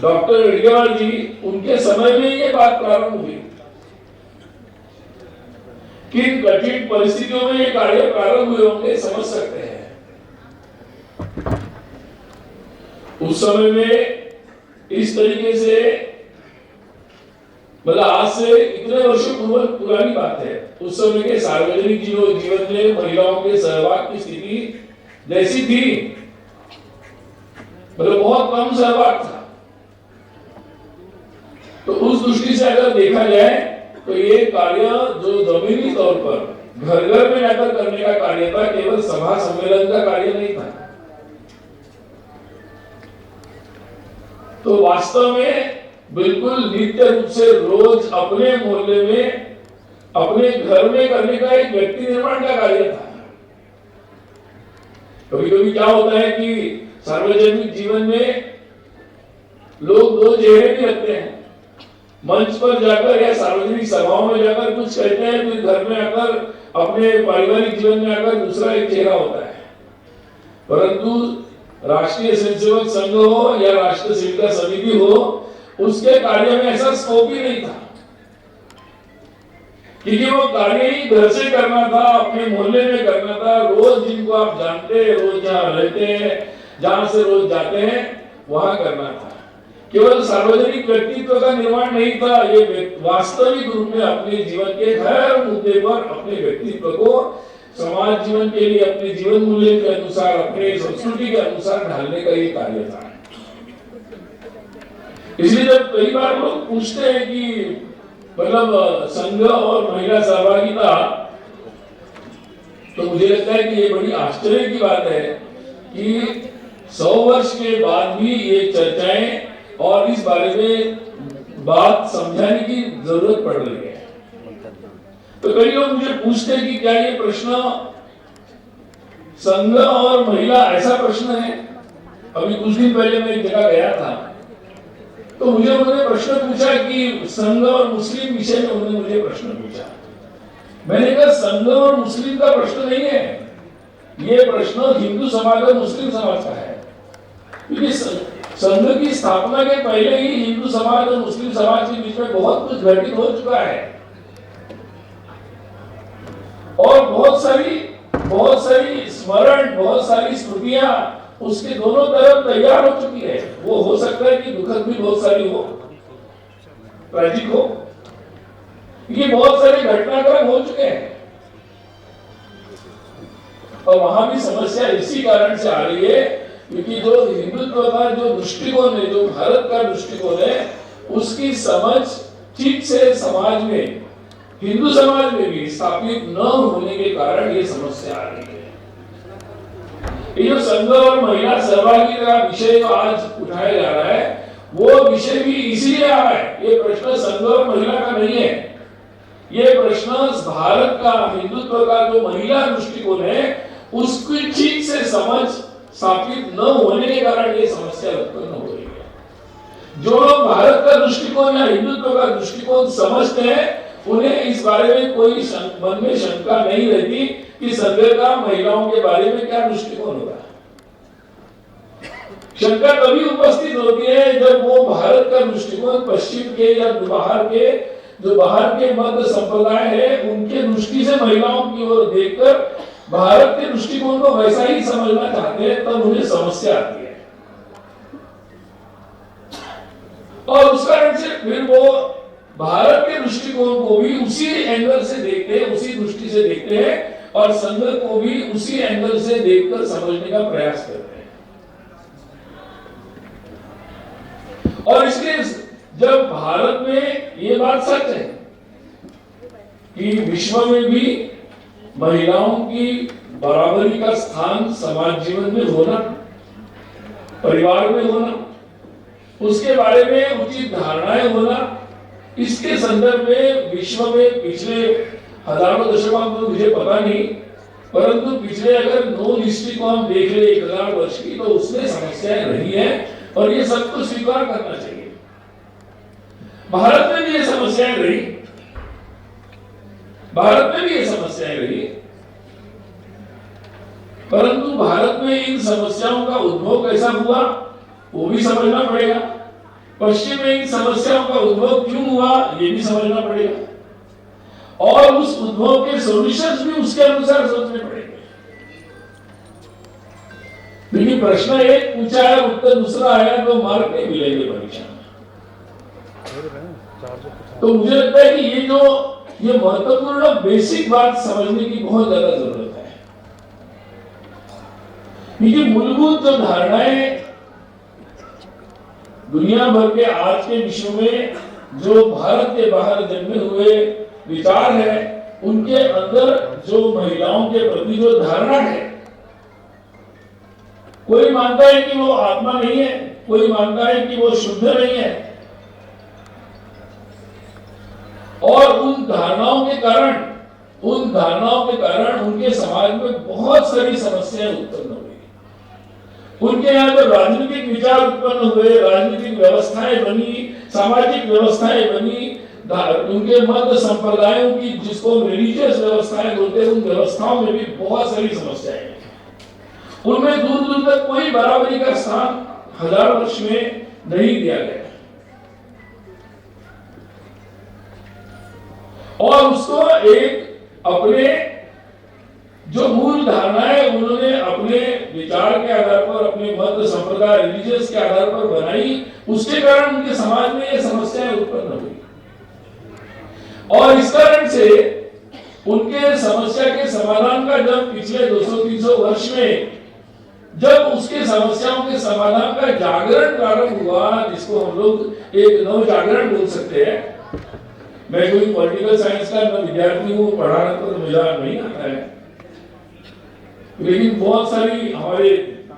डॉक्टर हेडगेवार जी, उनके समय में ये बात प्रारंभ हुई। किन कठिन परिस्थितियों में ये कार्य प्रारंभ हुए होंगे समझ सकते हैं। उस समय में इस तरीके से, मतलब आज से इतने वर्षों पूर्व पुरानी बात है, उस समय के सार्वजनिक जीवन में महिलाओं के सहभाग की स्थिति जैसी थी, मतलब बहुत कम सहभाग था। तो उस दृष्टि से अगर देखा जाए तो ये कार्य जो जमीनी तौर पर घर घर में जाकर करने का कार्य था, केवल सभा सम्मेलन का कार्य नहीं था। तो वास्तव में बिल्कुल नित्य रूप से रोज अपने मोहल्ले में, अपने घर में करने का एक व्यक्ति निर्माण का कार्य था। कभी कभी क्या होता है कि सार्वजनिक जीवन में लोग दो चेहरे भी रखते हैं। मंच पर जाकर या सार्वजनिक सभाओं में जाकर कुछ कहते हैं, फिर घर में आकर अपने पारिवारिक जीवन में आकर दूसरा एक चेहरा होता है। परंतु राष्ट्रीय स्वयंसेवक संघ हो या राष्ट्रीय सेविका समिति हो, उसके कार्य में ऐसा स्कोप ही नहीं था, क्योंकि वो कार्य ही घर से करना था, अपने मोहल्ले में करना था। रोज जिनको आप जानते हैं, रोज जहाँ रहते हैं, जहां से रोज जाते हैं, वहां करना था। केवल सार्वजनिक व्यक्तित्व का निर्माण नहीं था, ये वास्तविक रूप में अपने जीवन के हर मुद्दे पर अपने व्यक्तित्व को समाज जीवन के लिए अपने जीवन मूल्य के अनुसार, अपने संस्कृति के अनुसार ढालने का ये कार्य था। इसलिए जब कई बार लोग पूछते हैं कि मतलब संघ और महिला सहभागिता, तो मुझे लगता है कि ये बड़ी आश्चर्य की बात है कि 100 वर्ष के बाद भी ये चर्चाएं और इस बारे में बात समझाने की जरूरत पड़ रही है। तो कई लोग मुझे पूछते हैं कि क्या ये प्रश्न संघ और महिला ऐसा प्रश्न है। अभी कुछ दिन पहले मैं एक जगह गया था, तो मुझे उन्होंने प्रश्न पूछा कि संघ और मुस्लिम विषय में उन्होंने मुझे प्रश्न पूछा। मैंने कहा संघ और मुस्लिम का प्रश्न नहीं है, ये प्रश्न हिंदू समाज और मुस्लिम समाज का है। क्योंकि संघ की स्थापना के पहले ही हिंदू समाज और मुस्लिम समाज के बीच में बहुत कुछ घटित हो चुका है और बहुत सारी स्मरण, बहुत सारी स्मृतियां उसके दोनों तरफ तैयार हो चुकी है। वो हो सकता है कि दुखद भी बहुत सारी हो, ट्रैजिक हो, ये बहुत सारे घटनाक्रम हो चुके हैं और वहां भी समस्या इसी कारण से आ रही है क्योंकि जो हिंदुत्व का जो दृष्टिकोण है, जो भारत का दृष्टिकोण है, उसकी समझ ठीक से समाज में, हिंदू समाज में भी स्थापित न होने के कारण ये समस्या आ रही है। ये जो संघ और महिला सहभागिता का विषय जो आज उठाया जा रहा है, वो विषय भी इसीलिए आ रहा है। ये प्रश्न संघ और महिला का नहीं है, ये प्रश्न भारत का, हिंदुत्व का जो महिला दृष्टिकोण है, उसकी ठीक से समझ स्थापित न होने के कारण ये समस्या उत्पन्न हो रही है। जो लोग भारत का दृष्टिकोण या हिंदुत्व का दृष्टिकोण समझते हैं, उन्हें इस बारे में कोई मन में शंका नहीं रहती कि संघ का महिलाओं के बारे में क्या दृष्टिकोण होगा। शंका तभी उपस्थित होती है जब वो भारत का दृष्टिकोण पश्चिम के या बाहर के मध्य संप्रदाय है, उनके दृष्टि से महिलाओं की ओर देखकर भारत के दृष्टिकोण को वैसा ही समझना चाहते हैं, तब उन्हें समस्या आती है। और उस कारण से फिर वो भारत के दृष्टिकोण को भी उसी एंगल से देखते हैं, उसी दृष्टि से देखते हैं और संघ को भी उसी एंगल से देखकर समझने का प्रयास करते हैं। और इसलिए जब भारत में ये बात सच है कि विश्व में भी महिलाओं की बराबरी का स्थान समाज जीवन में होना, परिवार में होना, उसके बारे में उचित धारणाएं होना, इसके संदर्भ में विश्व में पिछले हजारों दशकों में मुझे पता नहीं, परंतु पिछले अगर 9 हिस्ट्री को हम देख ले 1000 वर्ष की, तो उसमें समस्याएं रही हैं और ये सबको स्वीकार करना चाहिए। भारत में भी ये समस्याएं रही, भारत में भी ये समस्याएं रही, परंतु भारत में इन समस्याओं का उद्भव कैसा हुआ वो भी समझना पड़ेगा। पश्चिम में इन समस्याओं का उद्भव क्यों हुआ ये भी समझना पड़ेगा और उस उद्भव के सॉल्यूशंस भी उसके अनुसार सोचने पड़ेंगे। लेकिन प्रश्न एक पूछा है, उत्तर दूसरा आया, तो मार्क नहीं मिलेंगे परीक्षा में। तो मुझे लगता है कि ये महत्वपूर्ण बेसिक बात समझने की बहुत ज्यादा जरूरत है, क्योंकि मूलभूत जो धारणाएं दुनिया भर के आज के विश्व में जो भारत के बाहर जन्मे हुए विचार है, उनके अंदर जो महिलाओं के प्रति जो धारणा है, कोई मानता है कि वो आत्मा नहीं है, कोई मानता है कि वो शुद्ध नहीं है, और उन धारणाओं के कारण उनके समाज में बहुत सारी समस्याएं उत्पन्न हुई। उनके यहाँ जो राजनीतिक विचार उत्पन्न हुए, राजनीतिक व्यवस्थाएं बनी, सामाजिक व्यवस्थाएं बनी, उनके मत संप्रदायों की, जिसको रिलीजियस व्यवस्थाएं बोलते हैं, उन व्यवस्थाओं में भी बहुत सारी समस्याएं हैं। उनमें दूर दूर तक कोई बराबरी का स्थान 1000 वर्ष में नहीं दिया गया और उसको एक अपने जो मूल धारणाएं उन्होंने अपने विचार के आधार पर, अपने मत संप्रदाय रिलीजियस के आधार पर बनाई, उसके कारण उनके समाज में ये समस्याएं उत्पन्न हुई और इस कारण से उनके समस्या के समाधान का जब पिछले 200-300 वर्ष में जब उसके समस्याओं के समाधान का जागरण प्रारंभ हुआ, जिसको हम लोग एक नव जागरण बोल सकते हैं। मैं कोई पॉलिटिकल साइंस का न विद्यार्थी हूँ, पढ़ाना तो मुझे नहीं आता है, लेकिन बहुत सारी हमारे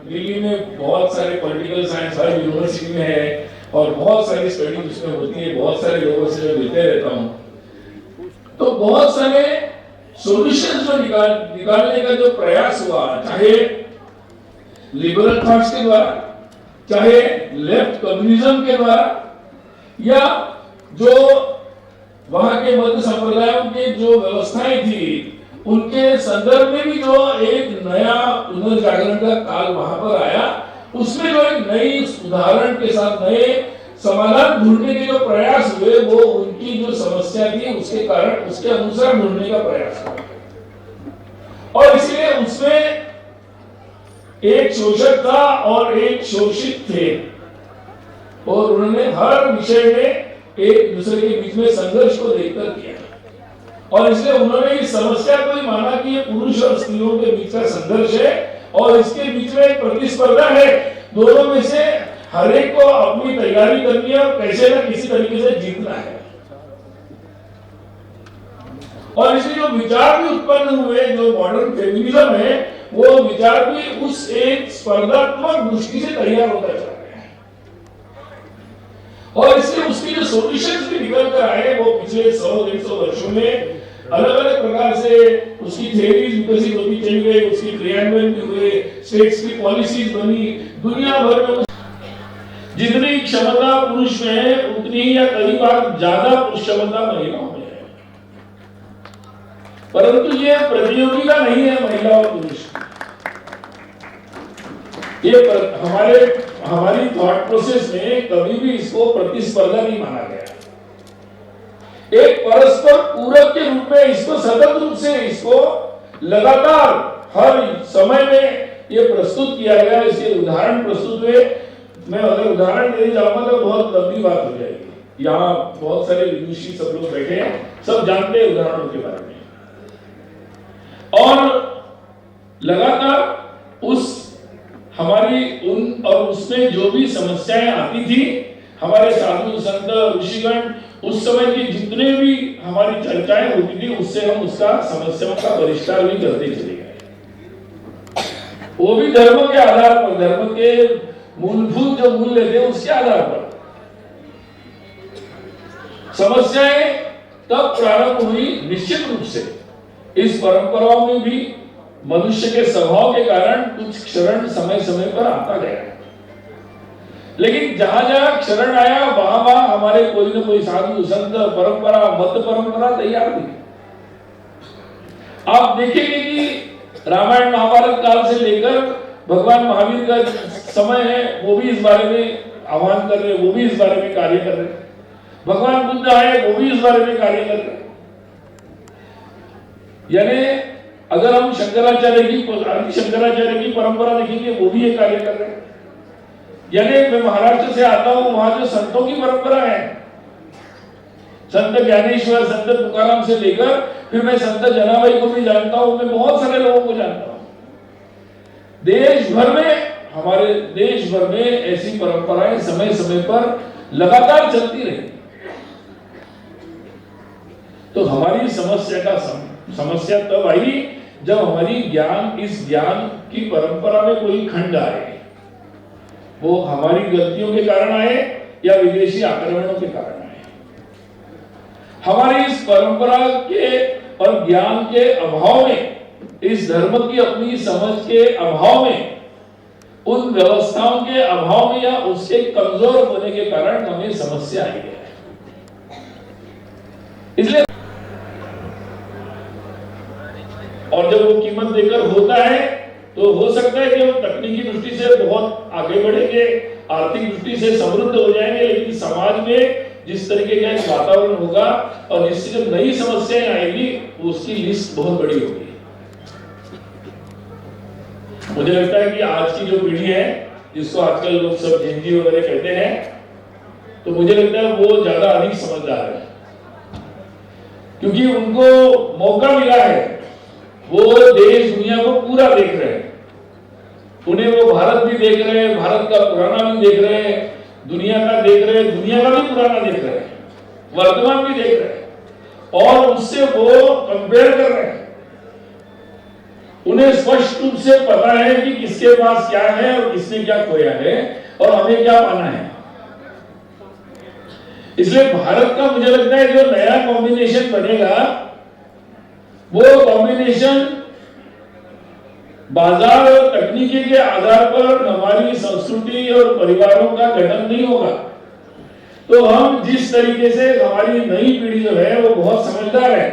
दिल्ली में बहुत सारे पॉलिटिकल साइंस हर यूनिवर्सिटी में है और बहुत सारी स्टडी उसमें होती है, बहुत सारे लोगों से मैं मिलते रहता हूँ, तो बहुत सारे सॉल्यूशंस जो निकालने का जो प्रयास हुआ, चाहे लिबरल थॉट्स के द्वारा, चाहे लेफ्ट कम्युनिज्म के द्वारा, या जो वहां के मध्य संप्रदायों के जो व्यवस्थाएं थी उनके संदर्भ में भी जो एक नया पुनर्जागरण का काल वहां पर आया, उसमें जो एक नई उदाहरण के साथ नए समाधान ढूंढने के जो प्रयास हुए, वो उनकी जो समस्या थी उसके कारण उसके अनुसार ढूंढने का प्रयास हुआ और इसलिए उसमें एक शोषक था और एक शोषित थे और उन्होंने हर विषय में एक दूसरे के बीच में संघर्ष को देखकर किया और इसलिए उन्होंने इस समस्या को ही माना कि ये पुरुष और स्त्रियों के बीच का संघर्ष है और इसके बीच में एक प्रतिस्पर्धा है, दोनों में से हर एक को अपनी तैयारी करनी है और कैसे न किसी तरीके से जीतना है। और इसलिए जो विचार भी उत्पन्न हुए, जो मॉडर्न फेमिनिज्म है, वो विचार भी उस एक स्पर्धात्मक दृष्टि से तैयार होता चला गया और इसलिए उसकी जो सॉल्यूशंस भी निकल कर आए, वो पिछले 100-150 वर्षों में अलग अलग प्रकार से उसकी थ्योरीज विकसित होती चली गई, उसकी क्रियान्वयन भी हुए, स्टेट्स की पॉलिसीज बनी, दुनिया भर में जितनी क्षमता पुरुष में है उतनी ही या कई बार ज्यादा पुरुष क्षमता महिलाओं में है, परंतु ये प्रतियोगिता नहीं है महिला और पुरुष। ये हमारी थॉट प्रोसेस में कभी भी इसको प्रतिस्पर्धा नहीं माना गया, एक परस्पर पूरक के रूप में इसको सतत रूप से इसको लगातार हर समय में ये प्रस्तुत किया गया। इसके उदाहरण प्रस्तुत हुए, मैं अगर उदाहरण देने जाऊंगा तो बहुत लंबी बात हो जाएगी। यहाँ बहुत सारे विदुषी सब लोग बैठे हैं, सब जानते हैं उदाहरणों के बारे में और लगातार उस हमारी उन और उसमें जो भी समस्याएं आती थी, हमारे साधु संत ऋषिगण उस समय की जितने भी हमारी चर्चाएं होती थी, उससे हम उसका समस्याओं का परिष्कार भी करते चले गए, वो भी धर्म के आधार पर, धर्म के मूलभूत जो मूल्य थे उसके आधार पर। समस्याएं तब प्रारंभ हुई निश्चित रूप से इस परंपराओं में भी मनुष्य के स्वभाव के कारण कुछ क्षरण समय समय पर आता गया, लेकिन जहां जहां क्षरण आया वहां वहां हमारे कोई न कोई साधु संत परंपरा मत परंपरा तैयार थी। आप देखेंगे कि रामायण महाभारत काल से लेकर भगवान महावीर का समय है, वो भी इस बारे में आह्वान कर रहे, वो भी इस बारे में कार्य कर रहे, भगवान बुद्ध आए वो भी इस बारे में कार्य कर रहे। यानी अगर हम शंकराचार्य की परंपरा देखेंगे वो भी ये कार्य कर रहे हैं। यानी मैं महाराष्ट्र से आता हूं, वहां जो संतों की परंपरा है, संत ज्ञानेश्वर, संत तुकाराम से लेकर फिर मैं संत जनाबाई को भी जानता हूं, मैं बहुत सारे लोगों को जानता हूं। देश भर में, हमारे देश भर में ऐसी परंपराएं समय समय पर लगातार चलती रही। तो हमारी समस्या तब आई जब हमारी इस ज्ञान की परंपरा में कोई खंड आए, वो हमारी गलतियों के कारण आए या विदेशी आक्रमणों के कारण आए। हमारी इस परंपरा के और ज्ञान के अभाव में, इस धर्म की अपनी समझ के अभाव में, उन व्यवस्थाओं के अभाव में या उसके कमजोर होने के कारण हमें समस्या आई है। इसलिए और जब वो कीमत देकर होता है तो हो सकता है कि हम तकनीकी दृष्टि से बहुत आगे बढ़ेंगे, आर्थिक दृष्टि से समृद्ध हो जाएंगे, लेकिन समाज में जिस तरीके का एक वातावरण होगा और जिससे जब नई समस्याएं आएगी उसकी लिस्ट बहुत बड़ी होगी। मुझे लगता है कि आज की जो पीढ़ी है, जिसको आजकल लोग सब जेनजी वगैरह कहते हैं, तो मुझे लगता है वो ज्यादा अधिक समझदार है, क्योंकि उनको मौका मिला है, वो देश दुनिया को पूरा देख रहे हैं, उन्हें वो भारत भी देख रहे हैं, भारत का पुराना भी देख रहे हैं, दुनिया का देख रहे हैं, दुनिया का भी पुराना देख रहे हैं, वर्तमान भी देख रहे हैं और उससे वो कंपेयर कर रहे हैं। उन्हें स्पष्ट रूप से पता है कि किसके पास क्या है और किसने क्या खोया है और हमें क्या पाना है। इसलिए भारत का मुझे लगता है जो नया कॉम्बिनेशन बनेगा, वो कॉम्बिनेशन बाजार और तकनीकी के आधार पर हमारी संस्कृति और परिवारों का गठन नहीं होगा। तो हम जिस तरीके से, हमारी नई पीढ़ी जो है वो बहुत समझदार है,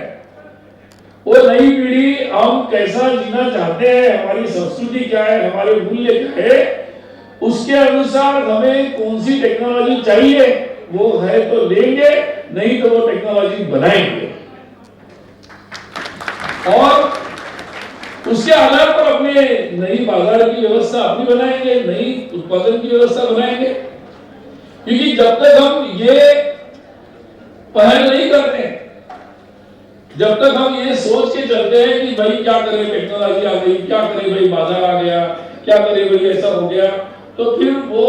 वो नई पीढ़ी हम कैसा जीना चाहते हैं, हमारी संस्कृति क्या है, हमारे मूल्य क्या है, उसके अनुसार हमें कौन सी टेक्नोलॉजी चाहिए वो है तो लेंगे, नहीं तो वो टेक्नोलॉजी बनाएंगे और उसके आधार पर अपने नई बाजार की व्यवस्था अपनी बनाएंगे, नई उत्पादन की व्यवस्था बनाएंगे। क्योंकि जब तक हम ये पहल नहीं करते, जब तक हम ये सोच के चलते हैं कि भाई क्या करें, टेक्नोलॉजी आ गई, क्या करें भाई, बाजार आ गया, क्या करें भाई, ऐसा हो गया, तो फिर वो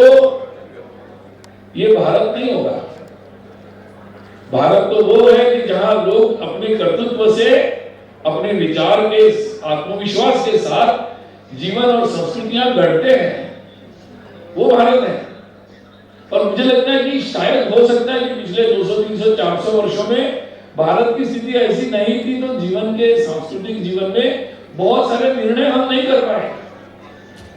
ये भारत नहीं होगा। भारत तो वो है कि जहां लोग अपने कर्तृत्व से, अपने विचार के आत्मविश्वास के साथ जीवन और संस्कृतियां गढ़ते हैं, वो भारत है। और मुझे लगता है कि शायद हो सकता है कि पिछले 200, 300, 400 वर्षों में भारत की स्थिति ऐसी नहीं थी, तो जीवन के, सांस्कृतिक जीवन में बहुत सारे निर्णय हम नहीं कर पाए।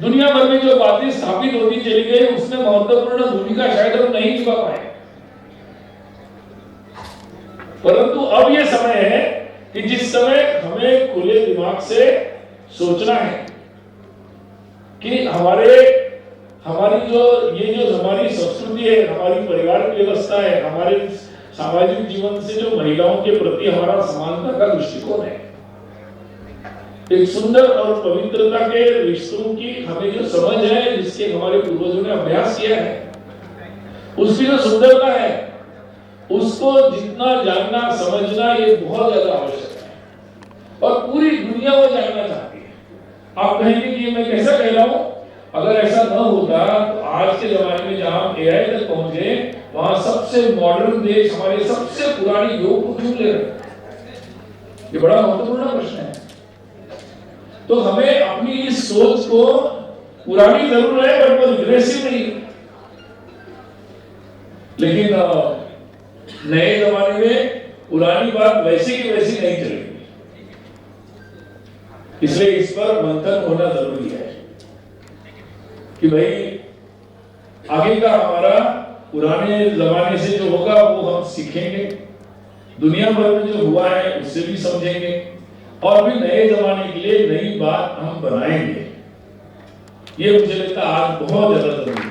दुनिया भर में जो बातें स्थापित होती चली गई, उसमें महत्वपूर्ण भूमिका शायद हम नहीं निभा पाए। परंतु अब यह समय है कि जिस समय हमें खुले दिमाग से सोचना है कि हमारी जो हमारी संस्कृति है, हमारी परिवार की व्यवस्था है, हमारे सामाजिक जीवन से जो महिलाओं के प्रति हमारा समानता का दृष्टिकोण है, एक सुंदर और पवित्रता के रिश्तों की हमें जो समझ है, जिसके हमारे पूर्वजों ने अभ्यास किया है, उसकी जो सुंदरता है, उसको जितना जानना, समझना ये बहुत ज्यादा आवश्यक है और पूरी दुनिया वो जानना चाहती है। आप कहेंगे कि मैं कैसा कह रहा हूं, अगर ऐसा न होता तो आज के जमाने में जहां एआई तक पहुंच गए, वहां सबसे मॉडर्न देश हमारे सबसे पुरानी योग को क्यों ले रहे? ये बड़ा महत्वपूर्ण प्रश्न है। तो हमें अपनी इस सोच को, पुरानी जरूर है बट वो रिग्रेसिव नहीं, लेकिन नए जमाने में पुरानी बात वैसी की वैसी नहीं चलेगी। इसलिए इस पर मंथन होना जरूरी है कि भाई आगे का हमारा पुराने जमाने से जो होगा वो हम सीखेंगे, दुनिया भर में जो हुआ है उससे भी समझेंगे और भी नए जमाने के लिए नई बात हम बनाएंगे। ये मुझे लगता है आज बहुत ज्यादा जरूरी है।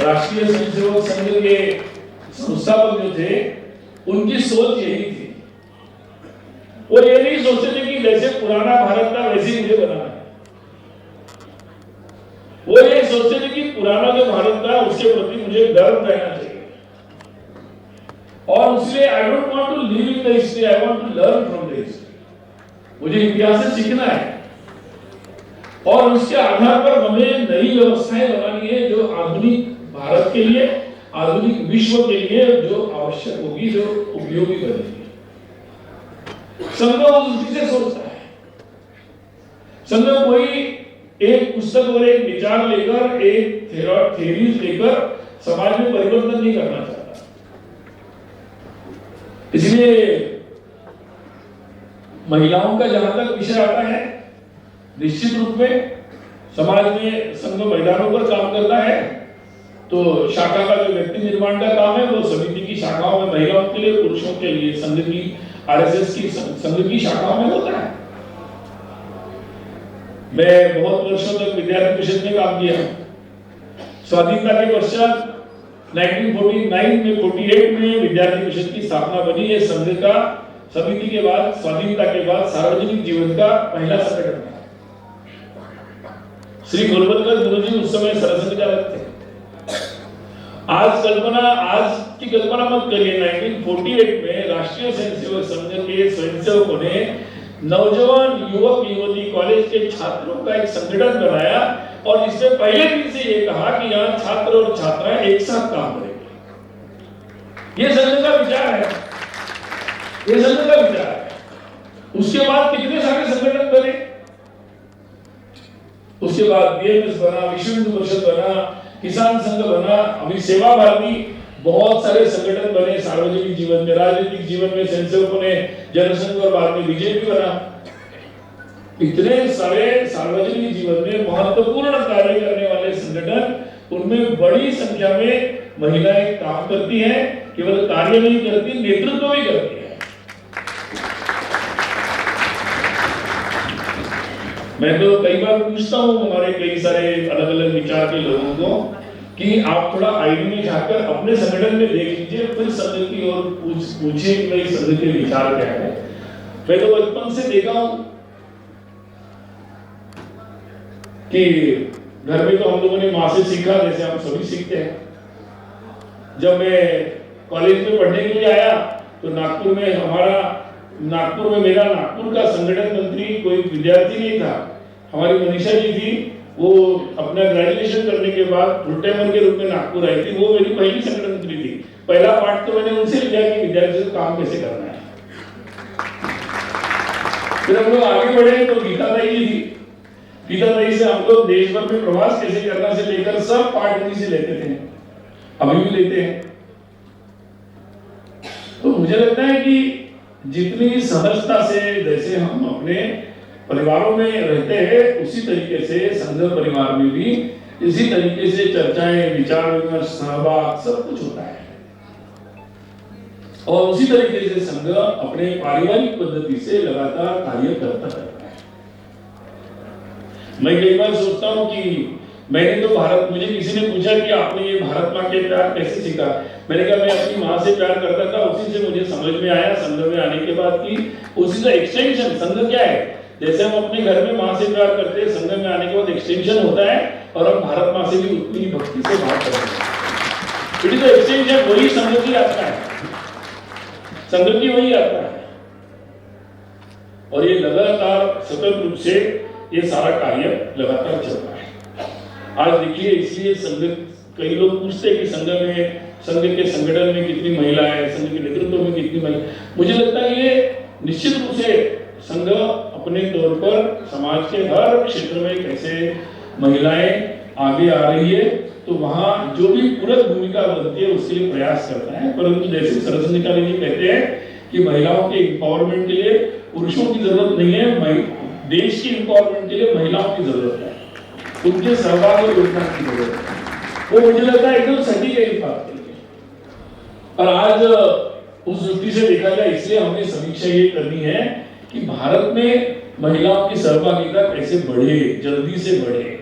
राष्ट्रीय स्वयंसेवक संघ के संस्थापक जो थे, उनकी सोच यही थी। वो ये नहीं सोचते थे कि जैसे पुराना भारत था वैसे ही मुझे बनाना है। वो ये सोचते थे कि पुराना जो भारत था उसके प्रति मुझे गर्व रहना चाहिए और इसलिए I don't want to live in the history, I want to learn from the history. मुझे इतिहास से सीखना है और उसके आधार पर हमें नई व्यवस्थाएं बनानी है जो आधुनिक भारत के लिए, आधुनिक विश्व के लिए जो आवश्यक होगी, जो उपयोगी बनेगी। संघ उस दृष्टि से सोचता है। संघ कोई एक पुस्तक और एक विचार लेकर, एक थ्योरीज लेकर समाज में परिवर्तन नहीं करना चाहता। इसलिए महिलाओं का जहां तक विषय आता है, निश्चित रूप में समाज में संघ महिलाओं पर काम करता है, तो शाखा का जो व्यक्ति निर्माण का काम है वो समिति की शाखाओं में महिलाओं के लिए, पुरुषों के लिए संघ की, आरएसएस की संघ की शाखाओं में होता है। मैं बहुत वर्षों तक विद्यार्थी परिषद में काम किया। स्वाधीनता के पश्चात 1948 में विद्यार्थी परिषद की स्थापना बनी। ये संघ का समिति के बाद, स्वाधीनता के बाद सार्वजनिक जीवन का पहला संगठन था। श्री गोलवलकर गुरुजी उस समय सरसंघचालक थे। आज की कल्पना मत करिए, 1948 में राष्ट्रीय स्वयंसेवक संघ के स्वयंसेवकों ने नौजवान युवक युवती कॉलेज के छात्रों का एक संगठन बनाया और इसमें पहले दिन से ये कहा कि यहाँ छात्र और छात्राएं एक साथ काम करेंगे। ये संघ का विचार है, ये संघ का विचार है। उसके बाद कितने सारे संगठन बने, उसके बाद बीएमएस बना, विश्व हिंदू परिषद बना, किसान संघ बना, अभी सेवा भारती, बहुत सारे संगठन बने सार्वजनिक जीवन में। राजनीतिक जीवन में स्वयंसेवकों ने जनसंघ और बाद में बीजेपी बना। इतने सारे सार्वजनिक जीवन में महत्वपूर्ण कार्य करने वाले संगठन, उनमें बड़ी संख्या में महिलाएं काम करती हैं। केवल कार्य नहीं करती, नेतृत्व भी करती है। मैं तो कई बार पूछता हूँ हमारे कई सारे अलग अलग विचार के लोगों को कि आप थोड़ा आईडी में जाकर अपने संगठन में देख लीजिए, फिर संघ की ओर पूछिए कि भाई संघ के विचार क्या है। मैं तो बचपन से देखा हूं कि घर में तो हम लोगों ने माँ से सीखा, जैसे हम सभी सीखते हैं। जब मैं कॉलेज में पढ़ने के लिए आया तो नागपुर में मेरा नागपुर का संगठन मंत्री कोई विद्यार्थी नहीं था। हमारी मनीषा जी थी, वो अपना ग्रेजुएशन करने के बाद फुल टाइमर के रूप में नागपुर आई थी। वो मेरी पहली संगठन मंत्री थी। पहला पाठ तो मैंने उनसे लिया कि विद्यार्थी से काम कैसे करना है। फिर हम लोग आगे बढ़े तो गीतादाई जी थी। गीतादाई से हम लोग देश भर में प्रवास कैसे करना से लेकर सब पाठ उन्हीं से लेते थे, अभी भी लेते हैं। तो मुझे लगता है कि जितनी सहजता से जैसे हम अपने परिवारों में रहते हैं, उसी तरीके से संघ परिवार में भी इसी तरीके से चर्चाएं, विचार विमर्श, सहभाग सब कुछ होता है। और उसी तरीके से संघ अपने पारिवारिक पद्धति से लगातार कार्य करता है। मैं कई बार सोचता हूं कि मैंने तो मुझे किसी ने पूछा कि आपने ये भारत माँ के प्यार कैसे सीखा। मैंने कहा मैं अपनी माँ से प्यार करता था, उसी से मुझे समझ में आया संघ में आने के बाद कि उसी का एक्सटेंशन संघ क्या है। जैसे हम अपने घर में माँ से प्यार करते हैं, संघ में आने के बाद एक्सटेंशन होता है और हम भारत माँ से भी उतनी भक्ति से बात करते हैं। इट इज एक्सटेंशन, वही संघ की यात्रा है, संघ की वही यात्रा है। और ये लगातार सतत रूप से ये सारा कार्य लगातार चल रहा है। आज देखिए, इसलिए संघ, कई लोग पूछते हैं कि संघ के संगठन में कितनी महिलाएं, संघ के नेतृत्व में कितनी महिला। मुझे लगता है ये निश्चित रूप से संघ अपने तौर पर समाज के हर क्षेत्र में कैसे महिलाएं आगे आ रही है, तो वहां जो भी पूरक भूमिका बनती है उसके लिए प्रयास करता है। परंतु जैसे सरसंघचालक जी कहते हैं कि महिलाओं के एम्पावरमेंट के लिए पुरुषों की जरूरत नहीं है, देश की एम्पावरमेंट के लिए महिलाओं की जरूरत है, उनके सहभाग और योगदान की जरूरत है। वो मुझे लगता है एकदम सटीक है इस बात के लिए। और आज उस दृष्टि से देखा जाए, इसलिए हमें समीक्षा ये करनी है कि भारत में महिलाओं की सहभागिता कैसे बढ़े, जल्दी से बढ़े।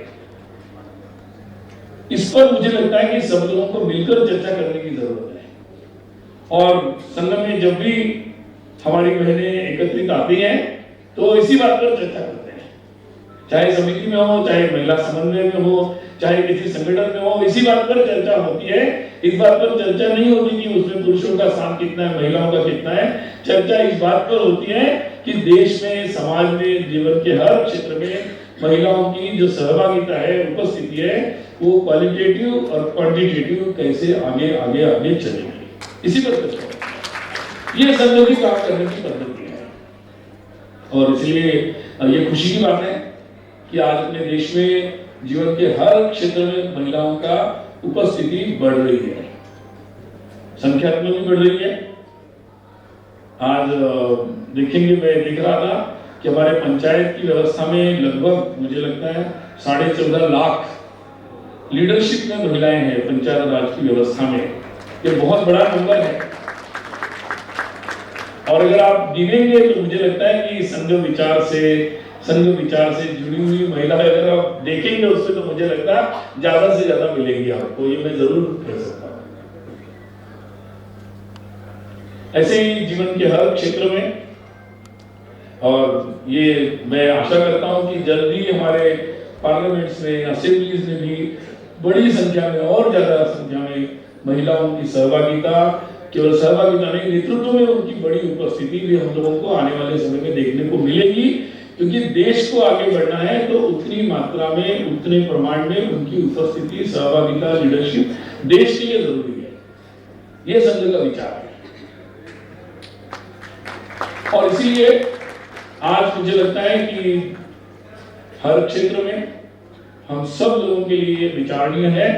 इस पर मुझे लगता है कि सब लोगों को मिलकर चर्चा करने की जरूरत है। और संघ में जब भी हमारी बहनें एकत्रित आती हैं तो इसी बात पर चर्चा करते हैं, चाहे समिति में हो, चाहे महिला समन्वय में हो, चाहे किसी संगठन में हो, इसी बात पर चर्चा होती है। इस बात पर चर्चा नहीं होती कि उसमें पुरुषों का स्थान कितना है, महिलाओं का कितना है। चर्चा इस बात पर होती है कि देश में, समाज में, जीवन के हर क्षेत्र में महिलाओं की जो सहभागिता है, उपस्थिति है, वो क्वालिटेटिव और क्वांटिटेटिव कैसे आगे आगे आगे चलेगी, इसी पर चर्चा है। ये संघ की काम करने की पद्धति है। और इसलिए ये खुशी की बात है कि आज अपने देश में जीवन के हर क्षेत्र में महिलाओं का उपस्थिति बढ़ रही है, संख्यात्मक भी बढ़ रही है आज देखेंगे, मैं देख रहा था कि हमारे पंचायत की व्यवस्था में लगभग मुझे लगता है 14.5 लाख लीडरशिप में महिलाएं हैं पंचायत राज की व्यवस्था में। ये बहुत बड़ा नंबर है। और अगर आप गिनेंगे तो मुझे लगता है कि संघ विचार से जुड़ी हुई महिलाएं अगर आप देखेंगे उसमें, तो मुझे लगता है ज्यादा से ज्यादा मिलेंगी आपको, ये मैं जरूर कह सकता हूं। ऐसे ही जीवन के हर क्षेत्र में, और ये मैं आशा करता हूं कि जल्दी हमारे पार्लियामेंट्स में, असेंबलीज में भी बड़ी संख्या में और ज्यादा संख्या में महिलाओं की सहभागिता, केवल सहभागिता नहीं, नेतृत्व में उनकी बड़ी उपस्थिति भी हम लोगों को आने वाले समय में देखने को मिलेगी। क्योंकि देश को आगे बढ़ना है तो उतनी मात्रा में, उतने प्रमाण में उनकी उपस्थिति, सहभागिता, लीडरशिप देश के लिए जरूरी है। ये संघ का विचार है। और इसीलिए आज मुझे लगता है कि हर क्षेत्र में हम सब लोगों के लिए विचारणीय है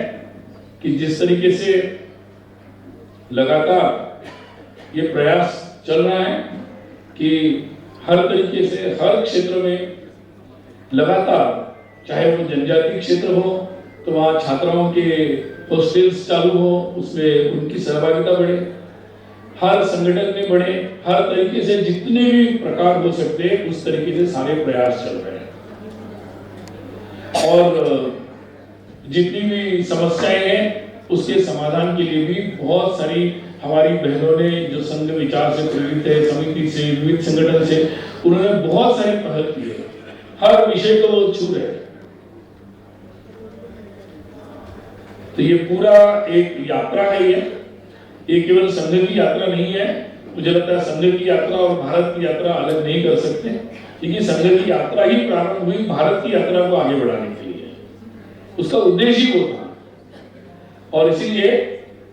कि जिस तरीके से लगातार ये प्रयास चल रहा है कि हर तरीके से हर क्षेत्र में लगातार, चाहे वो जनजातीय क्षेत्र हो तो वहाँ छात्राओं के हॉस्टल्स चालू हो, उसमें उनकी सहभागिता बढ़े, हर संगठन में बढ़े, हर तरीके से जितने भी प्रकार हो सकते हैं उस तरीके से सारे प्रयास चल रहे हैं। और जितनी भी समस्याएं हैं उसके समाधान के लिए भी बहुत सारी हमारी बहनों ने, जो संघ विचार से प्रेरित है, समिति से, विविध संगठन से, उन्होंने बहुत सारी पहल की है। हर विषय को वो छू रहे हैं। तो ये पूरा एक यात्रा है। ये केवल संघ की यात्रा नहीं है। मुझे लगता है संघ की यात्रा और भारत की यात्रा अलग नहीं कर सकते, क्योंकि संघ की यात्रा ही प्रारंभ हुई भारत की यात्रा को आगे बढ़ाने के लिए। उसका उद्देश्य ही वो था। और इसीलिए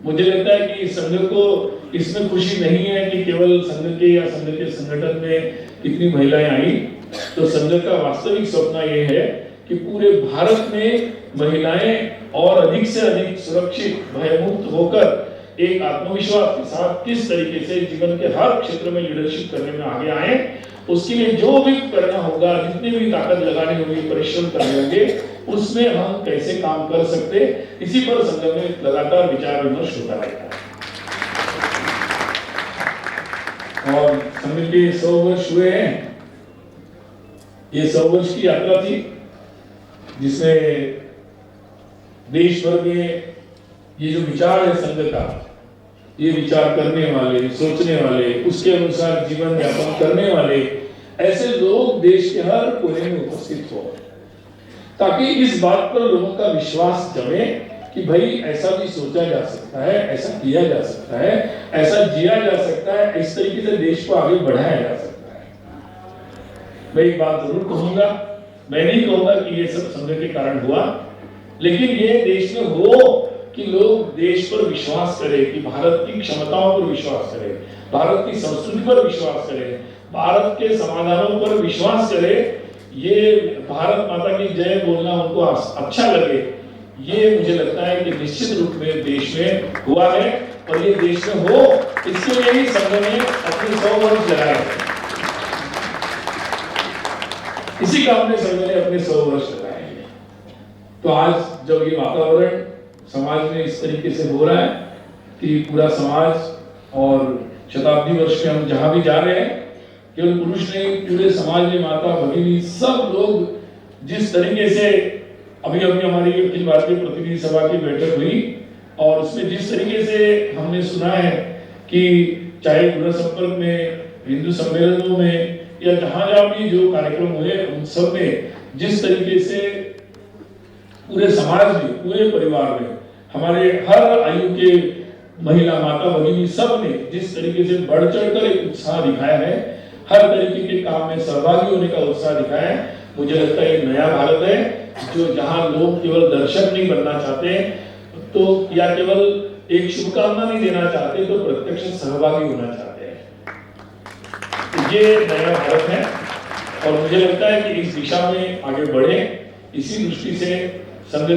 मुझे लगता है कि संघ को इसमें खुशी नहीं है कि केवल संघ के या संघ के संगठन में कितनी महिलाएं आई। तो संघ का वास्तविक सपना ये है कि पूरे भारत में महिलाएं और अधिक से अधिक सुरक्षित, भयमुक्त होकर एक आत्मविश्वास के साथ किस तरीके से जीवन के हर क्षेत्र में लीडरशिप करने में आगे आए। उसके लिए जो भी करना होगा, जितनी भी ताकत लगानी होगी, परिश्रम करने होंगे, उसमें हम कैसे काम कर सकते, इसी पर संघ में लगातार विचार विमर्श होता रहता है। और संघ के 100 वर्ष हुए हैं। ये 100 वर्ष की यात्रा थी जिसमें देश भर में ये जो विचार है संघ का, ये विचार करने वाले, सोचने वाले, उसके अनुसार जीवन यापन करने वाले ऐसे लोग देश के हर कोने में उपस्थित हो, ताकि इस बात पर लोगों का विश्वास जमे कि भाई ऐसा भी सोचा जा सकता है, ऐसा किया जा सकता है, ऐसा जिया जा सकता है, इस तरीके से देश को आगे बढ़ाया जा सकता है। मैं एक बात जरूर कहूंगा, मैं नहीं कहूंगा कि ये सब संघ के कारण हुआ, लेकिन ये देश में हो कि लोग देश पर विश्वास करें, कि भारत की क्षमताओं पर विश्वास करें, भारत की संस्कृति पर विश्वास करें, भारत के समाधानों पर विश्वास करें, ये भारत माता की जय बोलना उनको अच्छा लगे, ये मुझे लगता है कि निश्चित रूप में देश में हुआ है। और ये देश में हो, इसके लिए ही संघ ने अपने 100 वर्ष लगाए हैं। इसी काम में संघ ने अपने 100 वर्ष लगाए हैं। तो आज जब ये वातावरण समाज में इस तरीके से हो रहा है कि पूरा समाज, और शताब्दी वर्ष में हम जहां भी जा रहे हैं, केवल पुरुष नहीं, पूरे समाज में माता भगिनी सब लोग जिस तरीके से अभी हमारी अखिल भारतीय प्रतिनिधि सभा की बैठक हुई, और उसमें जिस तरीके से हमने सुना है कि चाहे गुरु संपर्क में, हिंदू सम्मेलनों में, या जहां जहां भी जो कार्यक्रम हुए उन सब में जिस तरीके से पूरे समाज में, पूरे परिवार में, हमारे हर आयु के महिला, माता भगिनी सब ने जिस तरीके से बढ़ चढ़कर एक उत्साह दिखाया है, हर तरीके के काम में सहभागी होने का उत्साह दिखाया है, मुझे लगता है ये नया भारत है, जो जहां लोग केवल दर्शक नहीं बनना चाहते तो, या केवल एक शुभकामना नहीं देना चाहते, तो प्रत्यक्ष सहभागी होना चाहते हैं। तो ये नया भारत है, और मुझे लगता है कि इस दिशा में आगे बढ़े। इसी दृष्टि से संघ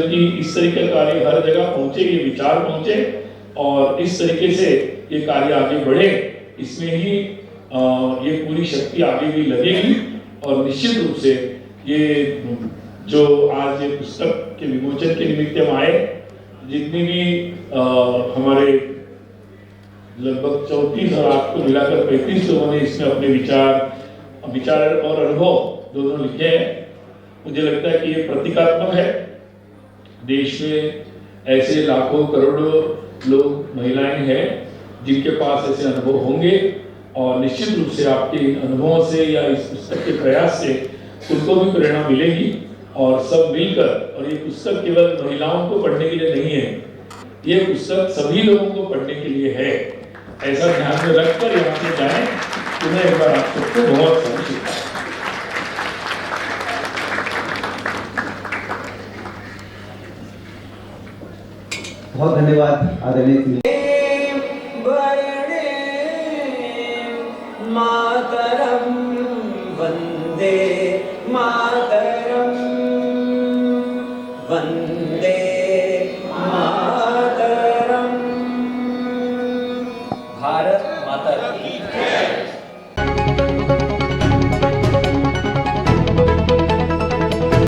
की इस तरीके का कार्य हर जगह पहुंचे, ये विचार पहुंचे, और इस तरीके से ये कार्य आगे बढ़े, इसमें ही ये पूरी शक्ति आगे भी लगेगी और निश्चित रूप से ये जो आज ये पुस्तक के विमोचन के निमित्त हम आए, जितनी भी हमारे लगभग 34 और आपको मिलाकर 35 लोगों ने इसमें अपने विचार और अनुभव दोनों लिखे हैं। मुझे लगता है कि ये प्रतीकात्मक है। देश में ऐसे लाखों करोड़ों लोग, महिलाएं हैं जिनके पास ऐसे अनुभव होंगे और निश्चित रूप से आपके इन अनुभवों से या इस पुस्तक के प्रयास से उनको भी प्रेरणा मिलेगी और सब मिलकर। और ये पुस्तक केवल महिलाओं को पढ़ने के लिए नहीं है, ये पुस्तक सभी लोगों को पढ़ने के लिए है। ऐसा ध्यान में रखकर यहाँ से जाएं। पुनः एक बार आप सबको बहुत सारी शुभकामनाएं। बहुत धन्यवाद आदरणीय